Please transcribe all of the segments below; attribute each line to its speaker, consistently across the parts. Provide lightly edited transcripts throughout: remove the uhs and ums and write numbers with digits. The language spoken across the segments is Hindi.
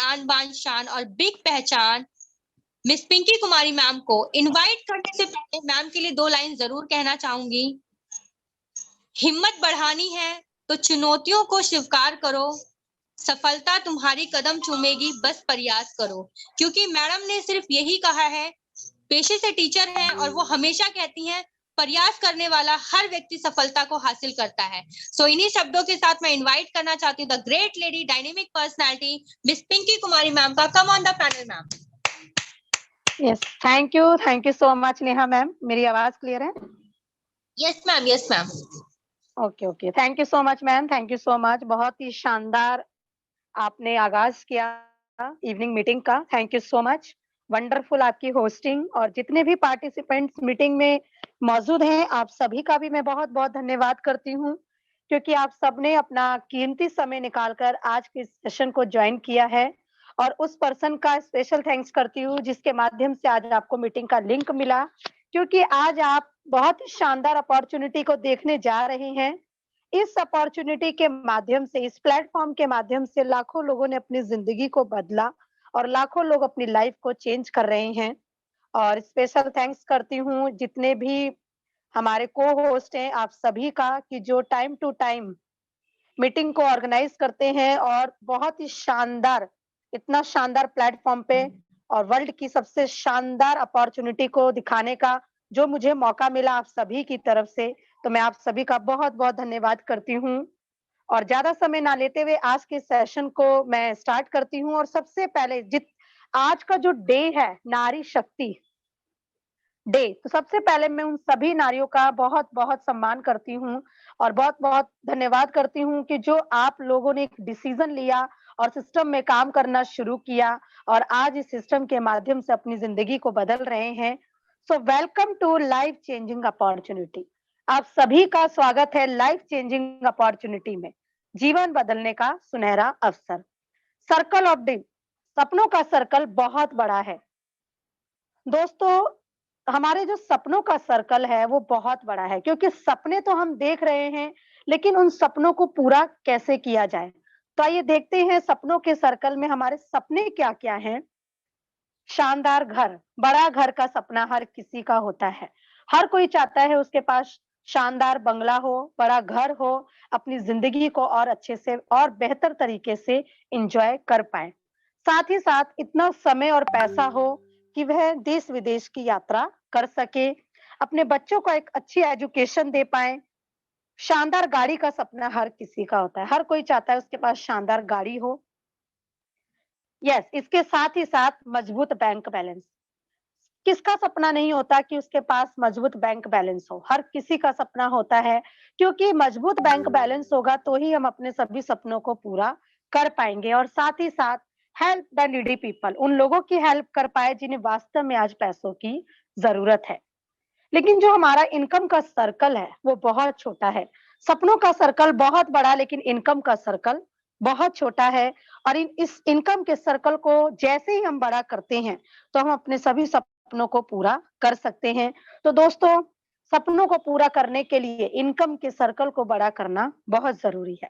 Speaker 1: आन बान शान और बिग पहचान मिस पिंकी कुमारी मैम को इनवाइट करने से पहले मैम के लिए 2 लाइन जरूर कहना चाहूंगी। हिम्मत बढ़ानी है तो चुनौतियों को स्वीकार करो, सफलता तुम्हारी कदम चूमेगी, बस प्रयास करो। क्योंकि मैडम ने सिर्फ यही कहा है, पेशे से टीचर हैं और वो हमेशा कहती हैं प्रयास करने वाला हर व्यक्ति सफलता को हासिल करता है। सो इन्हीं शब्दों के साथ मैं इनवाइट करना चाहती हूँ the great lady dynamic personality miss Pinki Kumari ma'am का। Come on the panel ma'am.
Speaker 2: Yes, thank you so much Neha ma'am. मेरी आवाज क्लियर है?
Speaker 1: Yes ma'am, yes ma'am.
Speaker 2: Okay, thank you so much ma'am, thank you so much. बहुत ही शानदार आपने आगाज किया इवनिंग मीटिंग का। Thank you so much, wonderful आपकी होस्टिंग। और जितने भी पार्टिसिपेंट्स मीटिंग में मौजूद हैं, आप सभी का भी मैं बहुत बहुत धन्यवाद करती हूँ, क्योंकि आप सबने अपना कीमती समय निकालकर आज के सेशन को ज्वाइन किया है। और उस पर्सन का स्पेशल थैंक्स करती हूँ जिसके माध्यम से आज आपको मीटिंग का लिंक मिला, क्योंकि आज आप बहुत ही शानदार अपॉर्चुनिटी को देखने जा रहे हैं। इस अपॉर्चुनिटी के माध्यम से, इस प्लेटफॉर्म के माध्यम से लाखों लोगों ने अपनी जिंदगी को बदला और लाखों लोग अपनी लाइफ को चेंज कर रहे हैं। और स्पेशल थैंक्स करती हूँ जितने भी हमारे को होस्ट हैं, आप सभी का, कि जो टाइम टू टाइम मीटिंग को ऑर्गेनाइज करते हैं और बहुत ही शानदार, इतना शानदार प्लेटफॉर्म पे और वर्ल्ड की सबसे शानदार अपॉर्चुनिटी को दिखाने का जो मुझे मौका मिला आप सभी की तरफ से, तो मैं आप सभी का बहुत बहुत धन्यवाद करती हूँ। और ज्यादा समय ना लेते हुए आज के सेशन को मैं स्टार्ट करती हूँ। और सबसे पहले आज का जो डे है, नारी शक्ति डे, तो सबसे पहले मैं उन सभी नारियों का बहुत बहुत सम्मान करती हूँ और बहुत बहुत धन्यवाद करती हूँ कि जो आप लोगों ने एक डिसीजन लिया और सिस्टम में काम करना शुरू किया और आज इस सिस्टम के माध्यम से अपनी जिंदगी को बदल रहे हैं। So welcome to life changing opportunity. आप सभी का स्वागत है लाइफ चेंजिंग अपॉर्चुनिटी में, जीवन बदलने का सुनहरा अवसर। सर्कल ऑफ ड्रीम, सपनों का सर्कल बहुत बड़ा है दोस्तों। हमारे जो सपनों का सर्कल है वो बहुत बड़ा है, क्योंकि सपने तो हम देख रहे हैं, लेकिन उन सपनों को पूरा कैसे किया जाए। तो आइए देखते हैं सपनों के सर्कल में हमारे सपने क्या क्या हैं। शानदार घर, बड़ा घर का सपना हर किसी का होता है। हर कोई चाहता है उसके पास शानदार बंगला हो, बड़ा घर हो, अपनी जिंदगी को और अच्छे से और बेहतर तरीके से एंजॉय कर पाए। साथ ही साथ इतना समय और पैसा हो कि वह देश विदेश की यात्रा कर सके, अपने बच्चों को एक अच्छी एजुकेशन दे पाए। शानदार गाड़ी का सपना हर किसी का होता है, हर कोई चाहता है उसके पास शानदार गाड़ी हो। यस, इसके साथ ही साथ मजबूत बैंक बैलेंस। किसका सपना नहीं होता कि उसके पास मजबूत बैंक बैलेंस हो, हर किसी का सपना होता है, क्योंकि मजबूत बैंक बैलेंस होगा तो ही हम अपने सभी सपनों को पूरा कर पाएंगे। और साथ ही साथ हेल्प द नीडी पीपल, उन लोगों की हेल्प कर पाए जिन्हें वास्तव में आज पैसों की जरूरत है। लेकिन जो हमारा इनकम का सर्कल है वो बहुत छोटा है। सपनों का सर्कल बहुत बड़ा, लेकिन इनकम का सर्कल बहुत छोटा है। और इस इनकम के सर्कल को जैसे ही हम बड़ा करते हैं तो हम अपने सभी सपनों को पूरा कर सकते हैं। तो दोस्तों, सपनों को पूरा करने के लिए इनकम के सर्कल को बड़ा करना बहुत जरूरी है।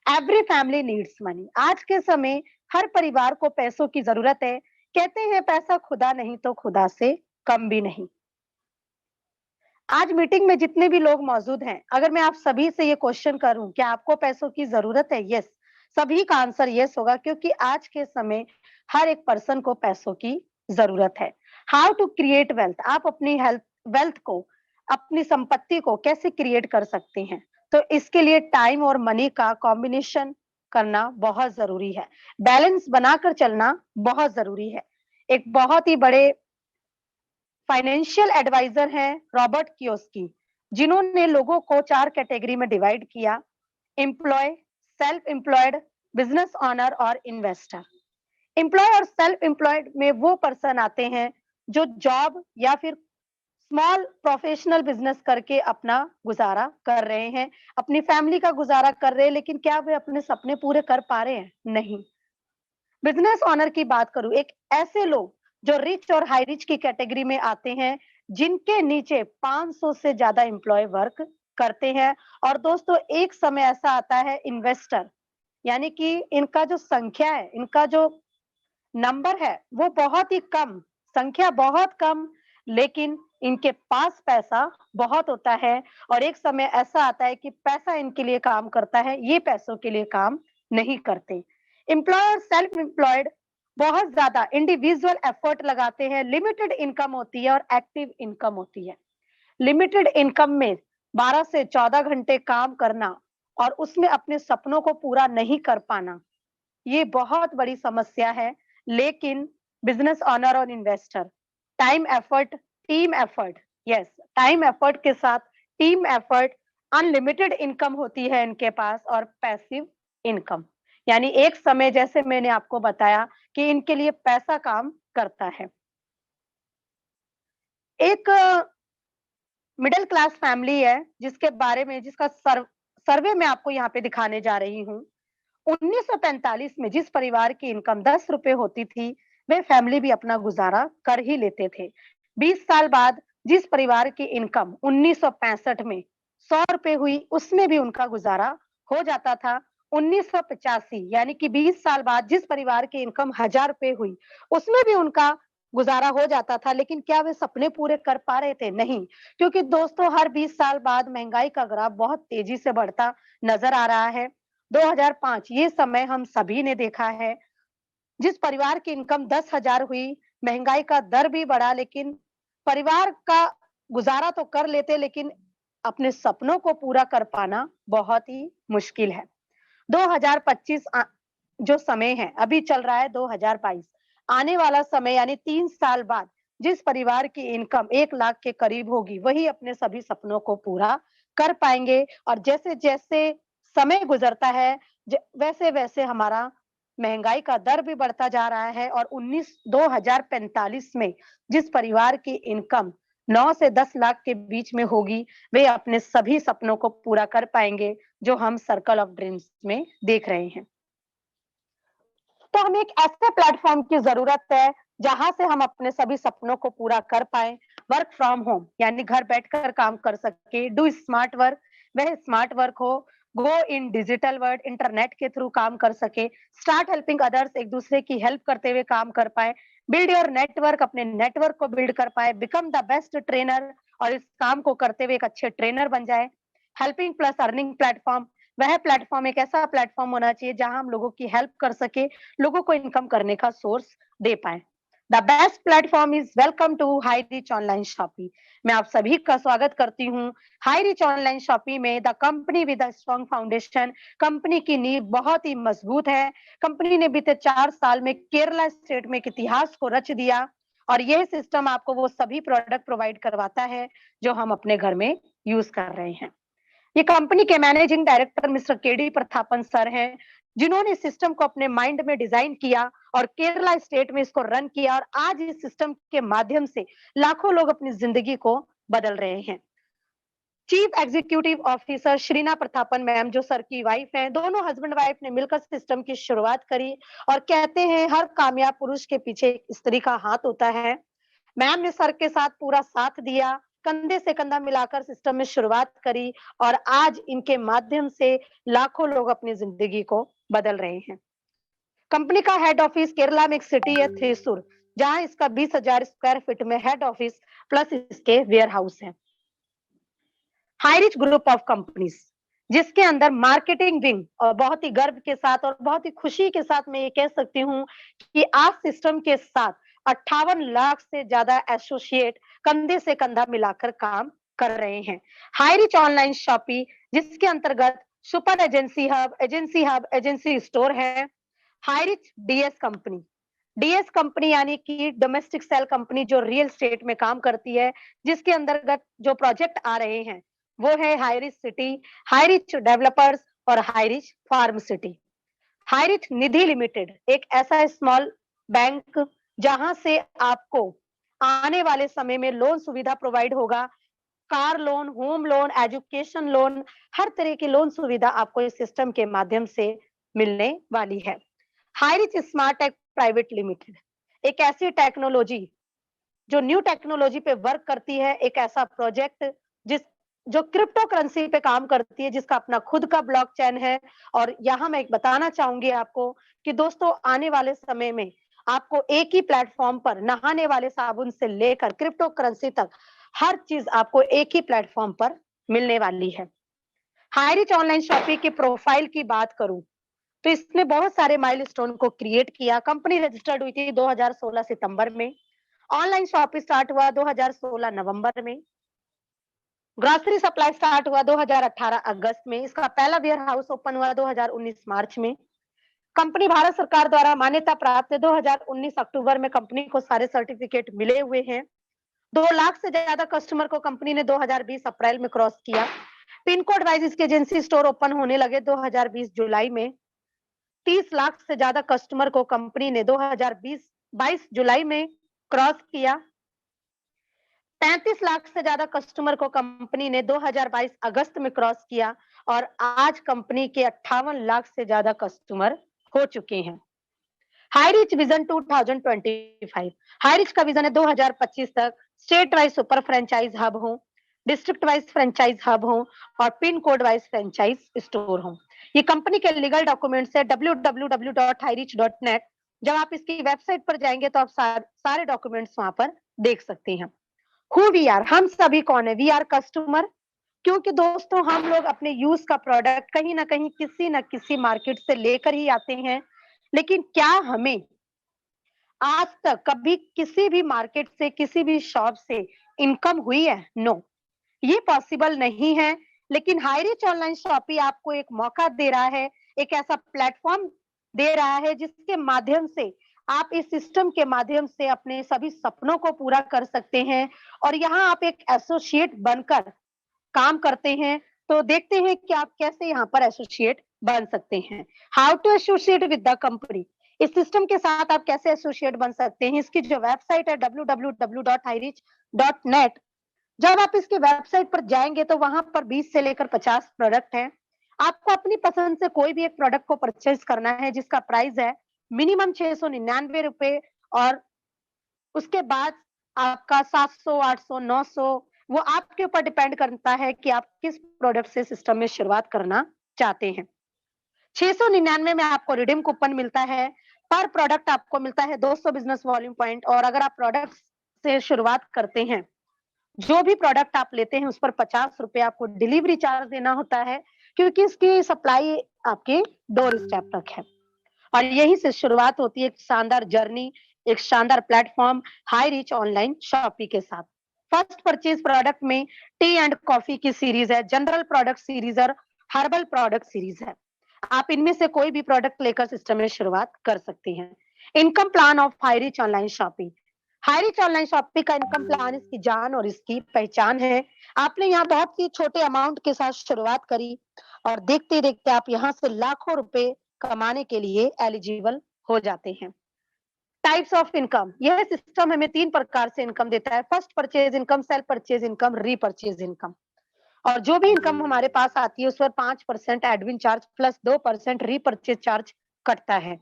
Speaker 2: Every family needs money. आज के समय हर परिवार को पैसों की जरूरत है। कहते हैं पैसा खुदा नहीं तो खुदा से कम भी नहीं। आज मीटिंग में जितने भी लोग मौजूद हैं, अगर मैं आप सभी से ये क्वेश्चन करूं कि आपको पैसों की जरूरत है, यस, सभी का आंसर यस होगा, क्योंकि आज के समय हर एक पर्सन को पैसों की जरूरत है। हाउ टू क्रिएट वेल्थ, आप अपनी वेल्थ को, अपनी संपत्ति को कैसे क्रिएट कर सकते हैं, तो इसके लिए टाइम और मनी का कॉम्बिनेशन करना बहुत जरूरी है। बैलेंस बनाकर चलना बहुत जरूरी है। एक बहुत ही बड़े फाइनेंशियल एडवाइजर हैं रॉबर्ट कियोस्की, जिन्होंने लोगों को 4 कैटेगरी में डिवाइड किया: employ, self employed, business owner और इन्वेस्टर। एम्प्लॉय और सेल्फ एम्प्लॉयड में वो पर्सन आते हैं जो जॉब या फिर स्मॉल प्रोफेशनल बिजनेस करके अपना गुजारा कर रहे हैं, अपनी फैमिली का गुजारा कर रहे हैं, लेकिन क्या वे अपने सपने पूरे कर पा रहे हैं? नहीं। बिजनेस ऑनर की बात करूं, एक ऐसे लोग जो रिच और हाई रिच की कैटेगरी में आते हैं, जिनके नीचे 500 से ज्यादा एम्प्लॉय वर्क करते हैं। और दोस्तों, एक समय ऐसा आता है इन्वेस्टर, यानी कि इनका जो संख्या है, इनका जो नंबर है वो बहुत ही कम, संख्या बहुत कम, लेकिन इनके पास पैसा बहुत होता है और एक समय ऐसा आता है कि पैसा इनके लिए काम करता है, ये पैसों के लिए काम नहीं करते। एम्प्लॉय और सेल्फ एम्प्लॉयड बहुत ज्यादा इंडिविजुअल एफर्ट लगाते हैं, लिमिटेड इनकम होती है और एक्टिव इनकम होती है। लिमिटेड इनकम में 12 से 14 घंटे काम करना और उसमें अपने सपनों को पूरा नहीं कर पाना, ये बहुत बड़ी समस्या है। लेकिन बिजनेस ओनर और investor time effort, team effort, yes, time effort के साथ टीम एफर्ट, अनलिमिटेड इनकम होती है इनके पास और पैसिव इनकम, यानी एक समय जैसे मैंने आपको बताया कि इनके लिए पैसा काम करता है। एक मिडिल क्लास फैमिली है जिसके बारे में जिसका सर्वे मैं आपको यहाँ पे दिखाने जा रही हूँ। 1945 में जिस परिवार की इनकम 10 रुपए होती थी, वे फैमिली भी अपना गुजारा कर ही लेते थे। 20 साल बाद जिस परिवार की इनकम 1965 में 100 रुपए हुई, उसमें भी उनका गुजारा हो जाता था। 1985 यानी कि 20 साल बाद जिस परिवार की इनकम 1000 रुपए हुई, उसमें भी उनका गुजारा हो जाता था। लेकिन क्या वे सपने पूरे कर पा रहे थे? नहीं, क्योंकि दोस्तों हर 20 साल बाद महंगाई का ग्राफ बहुत तेजी से बढ़ता नजर आ रहा है। 2005 ये समय हम सभी ने देखा है। जिस परिवार की इनकम 10,000 हुई, महंगाई का दर भी बढ़ा, लेकिन परिवार का गुजारा तो कर लेते, लेकिन अपने सपनों को पूरा कर पाना बहुत ही मुश्किल है। 2025 जो समय है, अभी चल रहा है 2022, आने वाला समय यानी 3 साल बाद जिस परिवार की इनकम 1 लाख के करीब होगी, वही अपने सभी सपनों को पूरा कर पाएंगे। और जैसे-जैसे समय गुजरता है, वैसे-वैसे हमारा महंगाई का दर भी बढ़ता जा रहा है और 2045 में जिस परिवार की इनकम 9 से 10 लाख के बीच में होगी, वे अपने सभी सपनों को पूरा कर पाएंगे, जो हम सर्कल ऑफ ड्रीम्स में देख रहे हैं। तो हमें एक ऐसे प्लेटफॉर्म की जरूरत है जहां से हम अपने सभी सपनों को पूरा कर पाए। वर्क फ्रॉम होम यानी घर बैठकर काम कर सके, डू स्मार्ट वर्क, वह स्मार्ट वर्क हो, गो इन डिजिटल वर्ल्ड, इंटरनेट के थ्रू काम कर सके, स्टार्ट हेल्पिंग अदर्स, एक दूसरे की हेल्प करते हुए काम कर पाए, बिल्ड योर नेटवर्क, अपने नेटवर्क को बिल्ड कर पाए, बिकम द बेस्ट ट्रेनर और इस काम को करते हुए एक अच्छे ट्रेनर बन जाए। हेल्पिंग प्लस अर्निंग प्लेटफॉर्म, वह प्लेटफॉर्म एक ऐसा प्लेटफॉर्म होना चाहिए जहां हम लोगों की हेल्प कर सके, लोगों को इनकम करने का सोर्स दे पाए। The best platform is welcome to Hi Rich online shopping. मैं आप सभी का स्वागत करती हूँ हाई रिच ऑनलाइन शॉपिंग में। The company with a strong foundation, company की नींव बहुत ही मजबूत है। कंपनी ने बीते 4 साल में केरला स्टेट में एक इतिहास को रच दिया और यह सिस्टम आपको वो सभी प्रोडक्ट प्रोवाइड करवाता है जो हम अपने घर में यूज कर रहे हैं। ये कंपनी के managing director mister KD Prathapan sir हैं, जिन्होंने इस सिस्टम को अपने माइंड में डिजाइन किया और केरला स्टेट में इसको रन किया और आज इस सिस्टम के माध्यम से लाखों लोग अपनी जिंदगी को बदल रहे हैं। Chief executive officer Shreena Prathapan ma'am, जो सर की वाइफ हैं, दोनों हस्बैंड वाइफ ने मिलकर सिस्टम की शुरुआत करी और कहते हैं हर कामयाब पुरुष के पीछे एक स्त्री का हाथ होता है। मैम ने सर के साथ पूरा साथ दिया, कंधे से कंधा मिलाकर सिस्टम में शुरुआत करी और आज इनके माध्यम से लाखों लोग अपनी जिंदगी को बदल रहे हैं। कंपनी का हेड ऑफिस केरला में एक सिटी है थ्रिसुर, जहां इसका 20,000 स्क्वायर फीट में हेड ऑफिस प्लस इसके वेयर हाउस है। High rich group of companies, जिसके अंदर मार्केटिंग विंग, और बहुत ही गर्व के साथ और बहुत ही खुशी के साथ मैं ये कह सकती हूँ कि आज सिस्टम के साथ 58 लाख से ज्यादा एसोसिएट कंधे से कंधा मिलाकर काम कर रहे हैं। हाई रिच ऑनलाइन शॉपिंग, जिसके अंतर्गत सुपर एजेंसी स्टोर है। High rich DS company, DS company यानी कि डोमेस्टिक सेल कंपनी, जो रियल स्टेट में काम करती है, जिसके अंतर्गत जो प्रोजेक्ट आ रहे हैं वो है high rich city, high rich developers और high rich farm city. High rich Nidhi limited एक ऐसा स्मॉल बैंक जहां से आपको आने वाले समय में लोन सुविधा प्रोवाइड होगा। Car loan, home loan, education loan, हर तरह की लोन सुविधा आपको इस सिस्टम के माध्यम से मिलने वाली है। High Rich Smart Tech Private Limited एक ऐसी टेक्नोलॉजी जो न्यू टेक्नोलॉजी पे वर्क करती है, एक ऐसा प्रोजेक्ट जिस जो क्रिप्टो करेंसी पे काम करती है, जिसका अपना खुद का ब्लॉकचेन है। और यहाँ मैं एक बताना चाहूंगी आपको कि दोस्तों आने वाले समय में आपको एक ही प्लेटफॉर्म पर नहाने वाले साबुन से लेकर क्रिप्टो करेंसी तक हर चीज आपको एक ही प्लेटफॉर्म पर मिलने वाली है। हाईरिच ऑनलाइन शॉपिंग की प्रोफाइल की बात करूं तो इसने बहुत सारे माइलस्टोन को क्रिएट किया। कंपनी रजिस्टर्ड हुई थी 2016 सितंबर में। ऑनलाइन शॉपिंग स्टार्ट हुआ 2016 नवंबर में। ग्रोसरी सप्लाई स्टार्ट हुआ 2018 अगस्त में। इसका पहला वेयर हाउस ओपन हुआ 2019 मार्च में। कंपनी भारत सरकार द्वारा मान्यता प्राप्त है। 2019 अक्टूबर में कंपनी को सारे सर्टिफिकेट मिले हुए हैं। 2 लाख से ज्यादा कस्टमर को कंपनी ने 2020 अप्रैल में क्रॉस किया। पिन कोड वाइज इसके एजेंसी स्टोर ओपन होने लगे 2020 जुलाई में। 30 लाख से ज्यादा कस्टमर को कंपनी ने 22 जुलाई में क्रॉस किया। 35 लाख से ज्यादा कस्टमर को कंपनी ने 2022 अगस्त में क्रॉस किया और आज कंपनी के 58 लाख से ज्यादा कस्टमर हो चुके हैं। Highrich vision 2025। हाईरिच का विजन है 2025 तक state wise super franchise hub हो, डिस्ट्रिक्ट वाइज फ्रेंचाइज हब हो और pin code wise franchise store हो। ये कंपनी के लीगल डॉक्यूमेंट्स है www.hirich.net। जब आप इसकी वेबसाइट पर जाएंगे तो आप सारे डॉक्यूमेंट्स वहां पर देख सकते हैं। हु वी आर, हम सभी कौन है? We are customer. क्योंकि दोस्तों हम लोग अपने यूज का प्रोडक्ट कहीं ना कहीं किसी ना किसी मार्केट से लेकर ही आते हैं, लेकिन क्या हमें आज तक कभी किसी भी मार्केट से किसी भी शॉप से इनकम हुई है? नो, ये पॉसिबल नहीं है। लेकिन हाईरिच ऑनलाइन शॉपिंग आपको एक मौका दे रहा है, एक ऐसा प्लेटफॉर्म दे रहा है जिसके माध्यम से आप इस सिस्टम के माध्यम से अपने सभी सपनों को पूरा कर सकते हैं और यहाँ आप एक एसोसिएट बनकर काम करते हैं। तो देखते हैं कि आप कैसे यहाँ पर एसोसिएट बन सकते हैं। How to associate with the company, इस सिस्टम के साथ आप कैसे एसोसिएट बन सकते हैं। इसकी जो वेबसाइट है www.hirich.net। जब आप इसकी वेबसाइट पर जाएंगे तो वहां पर 20 से लेकर 50 प्रोडक्ट हैं। आपको अपनी पसंद से कोई भी एक प्रोडक्ट को परचेज करना है जिसका प्राइस है मिनिमम 699 रुपए और उसके बाद आपका 700, 800, 900 वो आपके ऊपर डिपेंड करता है कि आप किस प्रोडक्ट से सिस्टम में शुरुआत करना चाहते हैं। 699 में आपको रिडीम कूपन मिलता है। पर प्रोडक्ट आपको मिलता है 200 बिजनेस वॉल्यूम पॉइंट और अगर आप प्रोडक्ट से शुरुआत करते हैं, जो भी प्रोडक्ट आप लेते हैं उस पर 50 रुपए आपको डिलीवरी चार्ज देना होता है क्योंकि इसकी सप्लाई आपके डोर स्टेप तक है। और यहीं से शुरुआत होती है एक शानदार जर्नी, एक शानदार प्लेटफॉर्म हाईरिच ऑनलाइन शॉपिंग के साथ। फर्स्ट परचेज प्रोडक्ट में टी एंड कॉफी की सीरीज है, जनरल प्रोडक्ट सीरीज और हर्बल प्रोडक्ट सीरीज है। आप इनमें से कोई भी प्रोडक्ट लेकर सिस्टम में शुरुआत कर सकते हैं। Income plan of Highrich online shopping. Highrich online shopping का इनकम प्लान इसकी जान और इसकी पहचान है। आपने यहाँ बहुत ही छोटे अमाउंट के साथ शुरुआत करी और देखते देखते आप यहाँ से लाखों रुपए कमाने के लिए एलिजिबल हो जाते हैं। टाइप्स ऑफ इनकम, यह सिस्टम हमें 3 प्रकार से इनकम देता है। First purchase income, self purchase income, repurchase income. और जो भी इनकम हमारे पास आती है उस पर 5% admin charge plus 2% repurchase charge कटता है।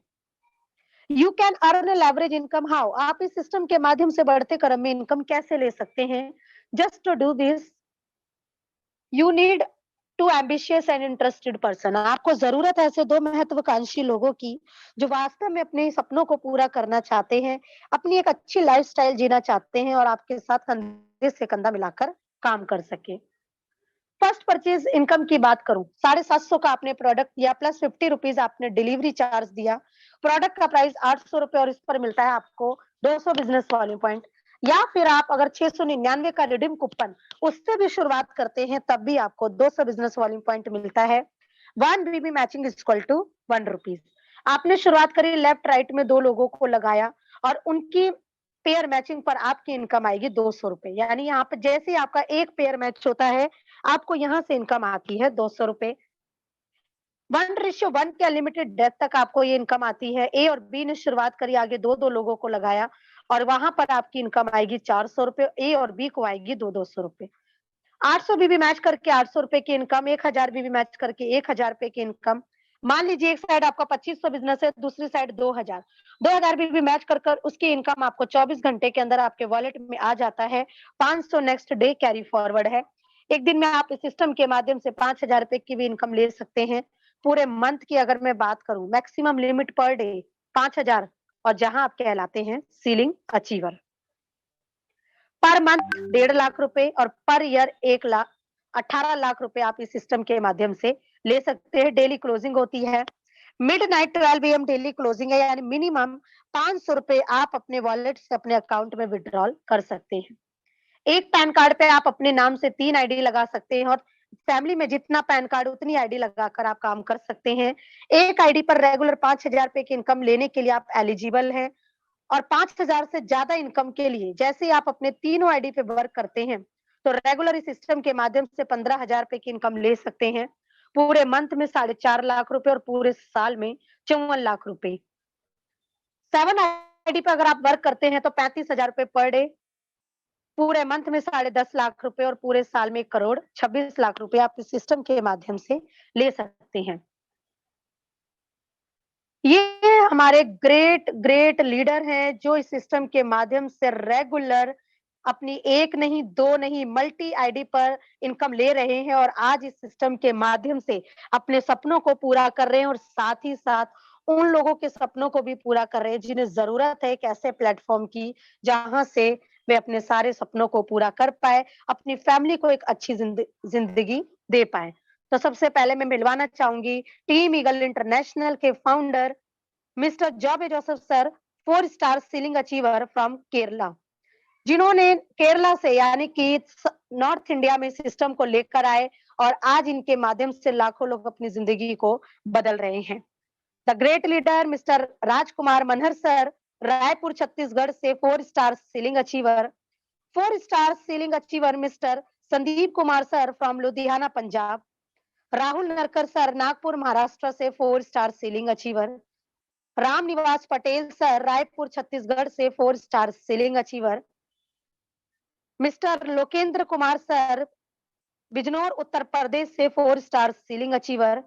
Speaker 2: You can earn leverage income how, आप इस सिस्टम के माध्यम से बढ़ते क्रम में इनकम कैसे ले सकते हैं। Just to do this you need to ambitious and interested person. आपको जरूरत है ऐसे 2 महत्वाकांक्षी लोगों की जो वास्तव में अपने सपनों को पूरा करना चाहते हैं, अपनी एक अच्छी लाइफस्टाइल जीना चाहते हैं और आपके साथ कंधे से कंधा मिलाकर काम कर सके। फर्स्ट परचेज इनकम की बात करूं, 750 का आपने प्रोडक्ट दिया प्लस 50 रुपीज आपने डिलीवरी चार्ज दिया। प्रोडक्ट का प्राइस 800 रुपए और इस पर मिलता है आपको 200 बिजनेस वॉल्यूम पॉइंट। या फिर आप अगर 699 का रिडीम कूपन उससे भी शुरुआत करते हैं तब भी आपको 200 बिजनेस वॉल्यूम पॉइंट मिलता है। 1 BB matching is equal to 1 rupees. आपने शुरुआत करी, लेफ्ट राइट में 2 लोगों को लगाया और उनकी पेयर मैचिंग पर आपकी इनकम आएगी 200 रुपए। यानी यहाँ पे जैसे ही आपका एक पेयर मैच होता है आपको यहाँ से इनकम आती है 200 रुपए। 1:1 के अनलिमिटेड डेथ तक आपको ये इनकम आती है। ए और बी ने शुरुआत करी, आगे 2-2 लोगों को लगाया और वहां पर आपकी इनकम आएगी 400 रुपए। ए और बी को आएगी 200 रुपए। 800 बीबी मैच करके 800 रुपए की इनकम, 1000 बीबी मैच करके 1000 रुपए की इनकम। मान लीजिए एक साइड आपका 2500 बिजनेस है, दूसरी साइड 2000। 2000 बीबी मैच कर उसकी इनकम आपको 24 घंटे के अंदर आपके वॉलेट में आ जाता है। 500 नेक्स्ट डे कैरी फॉरवर्ड है। एक दिन में आप इस सिस्टम के माध्यम से 5000 रुपए की भी इनकम ले सकते हैं। पूरे मंथ की अगर मैं बात करूं, मैक्सिमम लिमिट पर डे 5000 और जहां आप कहलाते हैं ceiling achiever. Per month 1.5 lakh रुपए और पर ईयर 18 लाख रुपए आप इस सिस्टम के माध्यम से ले सकते हैं। डेली क्लोजिंग होती है, मिडनाइट 12 AM डेली क्लोजिंग है, यानी मिनिमम 500 रुपए आप अपने वॉलेट से अपने अकाउंट में विड्रॉल कर सकते हैं। एक पैन कार्ड पे आप अपने नाम से 3 आईडी लगा सकते हैं और फैमिली में जितना पैन कार्ड उतनी आईडी लगाकर आप काम कर सकते हैं। एक आईडी पर रेगुलर 5,000 रुपए की इनकम लेने के लिए आप एलिजिबल हैं और 5,000 से ज्यादा इनकम के लिए जैसे ही आप अपने तीनों आईडी पे वर्क करते हैं तो रेगुलर इस सिस्टम के माध्यम से 15,000 रुपए की इनकम ले सकते हैं। पूरे मंथ में 4.5 लाख रुपए और पूरे साल में 54 लाख रुपए। 7 आईडी पे अगर आप वर्क करते हैं तो 35,000 रुपए पर डे, पूरे मंथ में 10.5 लाख रुपए और पूरे साल में 1,26 लाख रुपए आप इस सिस्टम के माध्यम से ले सकते हैं। ये हमारे ग्रेट ग्रेट लीडर हैं जो इस सिस्टम के माध्यम से रेगुलर अपनी एक नहीं दो नहीं मल्टी आईडी पर इनकम ले रहे हैं और आज इस सिस्टम के माध्यम से अपने सपनों को पूरा कर रहे हैं और साथ ही साथ उन लोगों के सपनों को भी पूरा कर रहे हैं जिन्हें जरूरत है एक ऐसे प्लेटफॉर्म की जहां से वे अपने सारे सपनों को पूरा कर पाए, अपनी फैमिली को एक अच्छी जिंदगी दे पाए। तो सबसे पहले मैं मिलवाना चाहूंगी टीम ईगल इंटरनेशनल के founder mister जॉबे Joseph sir, 4 star ceiling achiever from Kerala, जिन्होंने केरला से यानी कि नॉर्थ इंडिया में सिस्टम को लेकर आए और आज इनके माध्यम से लाखों लोग अपनी जिंदगी को बदल रहे हैं। The great leader mister Rajkumar Manhar sir, Raipur Chhattisgarh से 4 star ceiling achiever. 4 star ceiling achiever mister Sandeep Kumar sir from Ludhiana Punjab. Rahul Narkar sir, Nagpur Maharashtra से 4 star ceiling achiever. Ram Niwas Patel sir, Raipur Chhattisgarh से 4 star ceiling achiever. Mister Lokendra Kumar sir, Bijnor Uttar Pradesh से 4 star ceiling achiever.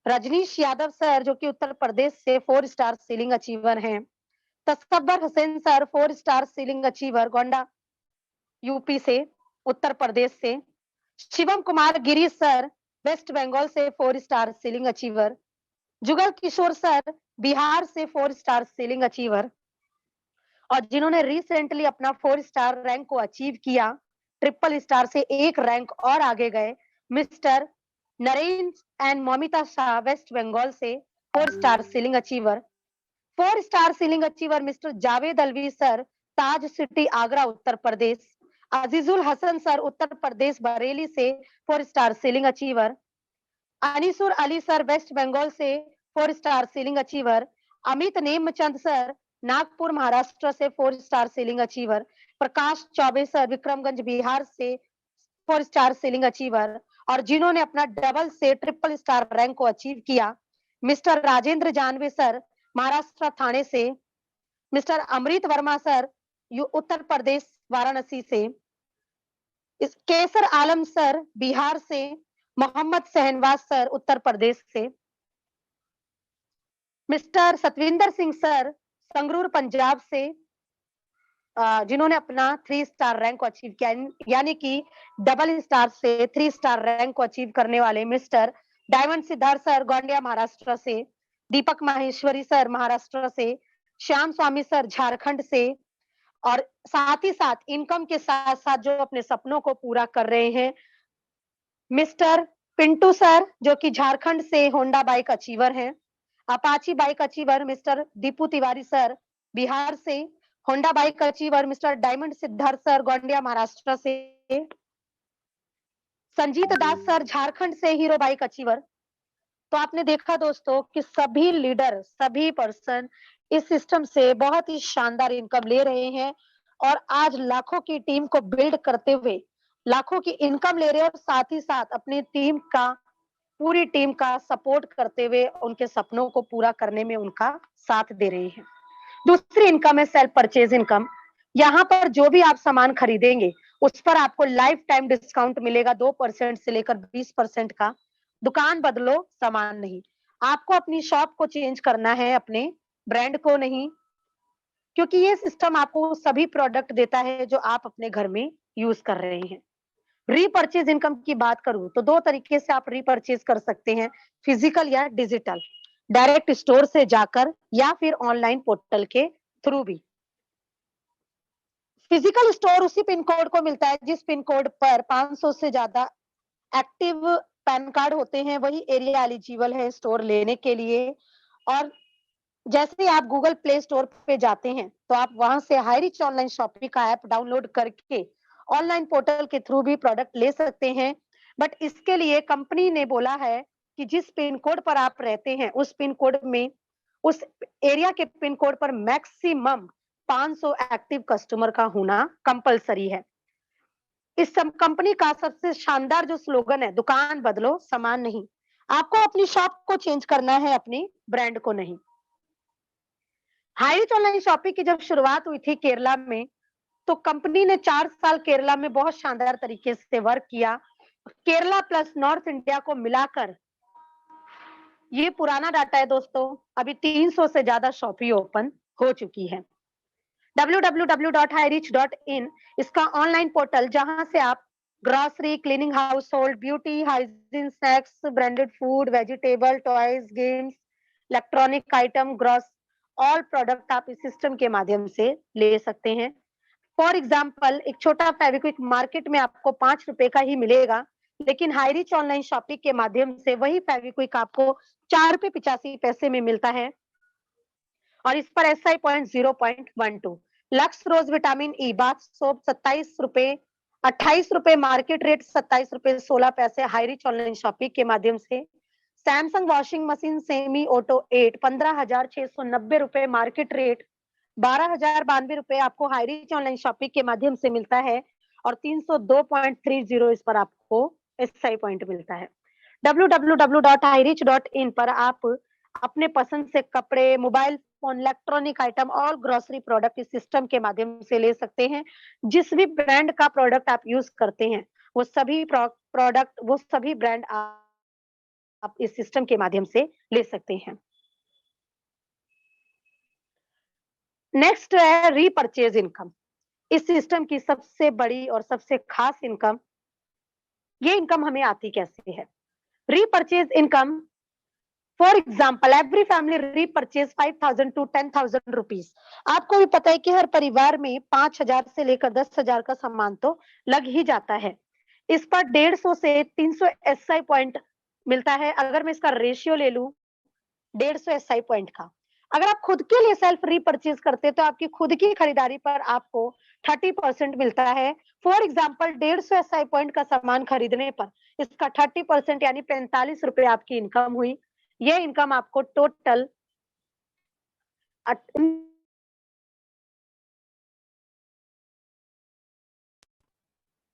Speaker 2: Rajneesh Yadav sir जो कि उत्तर प्रदेश से 4 स्टार सीलिंग अचीवर हैं। Tasabbar Hussain sir, 4 star ceiling achiever, Gonda UP से, उत्तर प्रदेश से। शिवम कुमार गिरी सर, वेस्ट बंगाल से 4 star ceiling achiever. Jugal Kishore sir, Bihar से 4 स्टार सीलिंग अचीवर और जिन्होंने रिसेंटली अपना 4 स्टार रैंक को अचीव किया, ट्रिपल स्टार से एक रैंक और आगे गए, mister Narendra and Mamita Shah, West Bengal से 4 star ceiling achiever. 4 star ceiling achiever mister Javed Alvi sir, Taj city Agra Uttar Pradesh. Azizul Hasan sir, Uttar Pradesh Bareilly से 4 star ceiling achiever. Anisur Ali sir, waste Bengal से 4 star ceiling achiever. Amit Nemchand sir, Nagpur Maharashtra से 4 star ceiling achiever. Prakash Choubey sir, Vikramganj Bihar से 4 स्टार सीलिंग अचीवर और जिन्होंने अपना डबल से ट्रिपल स्टार रैंक को अचीव किया, मिस्टर राजेंद्र जानवे सर, महाराष्ट्र थाने से। मिस्टर अमृत वर्मा सर, उत्तर प्रदेश वाराणसी से। केसर आलम सर, बिहार से। मोहम्मद सहनवाज सर, उत्तर प्रदेश से। मिस्टर सतविंदर सिंह सर, संगरूर पंजाब से, जिन्होंने अपना 3 स्टार रैंक को अचीव किया, यानी कि डबल स्टार से 3 स्टार रैंक को अचीव करने वाले mister diamond Siddharth sir, Gondia Maharashtra से। दीपक माहेश्वरी सर, महाराष्ट्र से। श्याम स्वामी सर, झारखंड से और साथ ही साथ इनकम के साथ साथ जो अपने सपनों को पूरा कर रहे हैं, मिस्टर पिंटू सर जो कि झारखंड से होंडा बाइक अचीवर हैं। Apache bike achiever mister Deepu Tiwari sir, Bihar से। Honda bike achiever mister diamond Siddharth sir, Gondia Maharashtra से। संजीत दास सर, झारखंड से, हीरो बाइक अचीवर। तो आपने देखा दोस्तों कि सभी लीडर, सभी पर्सन इस सिस्टम से बहुत ही शानदार इनकम ले रहे हैं और आज लाखों की टीम को बिल्ड करते हुए लाखों की इनकम ले रहे हैं और साथ ही साथ अपनी पूरी टीम का सपोर्ट करते हुए उनके सपनों को पूरा करने में उनका साथ दे रहे हैं। दूसरी इनकम है सेल्फ परचेज इनकम। यहाँ पर जो भी आप सामान खरीदेंगे उस पर आपको लाइफ टाइम डिस्काउंट मिलेगा 2% से लेकर 20% का। दुकान बदलो, सामान नहीं। आपको अपनी शॉप को चेंज करना है, अपने ब्रांड को नहीं, क्योंकि ये सिस्टम आपको सभी प्रोडक्ट देता है जो आप अपने घर में यूज कर रहे हैं। रीपर्चेज इनकम की बात करूं तो 2 तरीके से आप रीपर्चेज कर सकते हैं, फिजिकल या डिजिटल। डायरेक्ट स्टोर से जाकर या फिर ऑनलाइन पोर्टल के थ्रू भी। फिजिकल स्टोर उसी पिन कोड को मिलता है जिस पिन कोड पर 500 से ज्यादा एक्टिव पैन कार्ड होते हैं, वही एरिया एलिजिबल है स्टोर लेने के लिए। और जैसे ही आप गूगल प्ले स्टोर पे जाते हैं तो आप वहां से हाई रिच ऑनलाइन शॉपिंग का ऐप डाउनलोड करके ऑनलाइन पोर्टल के थ्रू भी प्रोडक्ट ले सकते हैं। बट इसके लिए कंपनी ने बोला है कि जिस पिन कोड पर आप रहते हैं उस पिन कोड में, उस एरिया के पिन कोड पर मैक्सिमम 500 एक्टिव कस्टमर का होना कंपलसरी है। इस कंपनी का सबसे शानदार जो स्लोगन है, दुकान बदलो सामान नहीं। आपको अपनी शॉप को चेंज करना है, अपनी ब्रांड को नहीं। हाई रिच ऑनलाइन शॉपिंग की जब शुरुआत हुई थी केरला में, तो कंपनी ने 4 साल केरला में बहुत शानदार तरीके से वर्क किया। केरला प्लस नॉर्थ इंडिया को मिलाकर, ये पुराना डाटा है दोस्तों, अभी 300 से ज्यादा शॉप ही ओपन हो चुकी है। www.hirich.in इसका ऑनलाइन पोर्टल, जहां से आप grocery, cleaning, house hold, beauty, hygiene, snacks, branded food, vegetable, toys, games, electronic item, gross all product आप इस सिस्टम के माध्यम से ले सकते हैं। फॉर एग्जाम्पल, एक छोटा फेविक्विक मार्केट में आपको 5 रुपए का ही मिलेगा, लेकिन हाई रिच ऑनलाइन शॉपिंग के माध्यम से वही फेविक्विक आपको 4 रुपए 85 पैसे में मिलता है। और इस पर SI पॉइंट 0.12, लक्स रोज विटामिन ई बाथ सोप 27 रुपए 28 रुपए मार्केट रेट, 27 रुपए 16 पैसे हाई रिच ऑनलाइन शॉपिंग के माध्यम से। Samsung washing machine semi auto 8 15,690 रुपए मार्केट रेट, 12,092 रुपए आपको हाई रिच ऑनलाइन शॉपिंग के माध्यम से मिलता है। और 302.30 इस पर आपको SI पॉइंट मिलता है। www.hirich.in पर आप अपने पसंद से कपड़े, मोबाइल फोन, इलेक्ट्रॉनिक आइटम और ग्रोसरी प्रोडक्ट इस सिस्टम के माध्यम से ले सकते हैं। जिस भी ब्रांड का प्रोडक्ट आप यूज करते हैं, वो सभी प्रोडक्ट, वो सभी ब्रांड आप इस सिस्टम के माध्यम से ले सकते हैं। नेक्स्ट है रीपर्चेज इनकम। इस सिस्टम की सबसे बड़ी और सबसे खास इनकम, ये इनकम हमें आती कैसे है? Repurchase income, for example, every family repurchase 5,000 to 10,000 rupees. आपको भी पता है कि हर परिवार में 5,000 से लेकर 10,000 का सामान तो लग ही जाता है। इस पर 150 से 300 SI पॉइंट मिलता है। अगर मैं इसका रेशियो ले लूं 150 SI पॉइंट का, अगर आप खुद के लिए सेल्फ रीपर्चेज करते तो आपकी खुद की खरीदारी पर आपको 30% मिलता है। फॉर एग्जाम्पल, 150 SI पॉइंट का सामान खरीदने पर इसका 30% यानी 45 रुपए आपकी इनकम हुई। ये इनकम आपको टोटल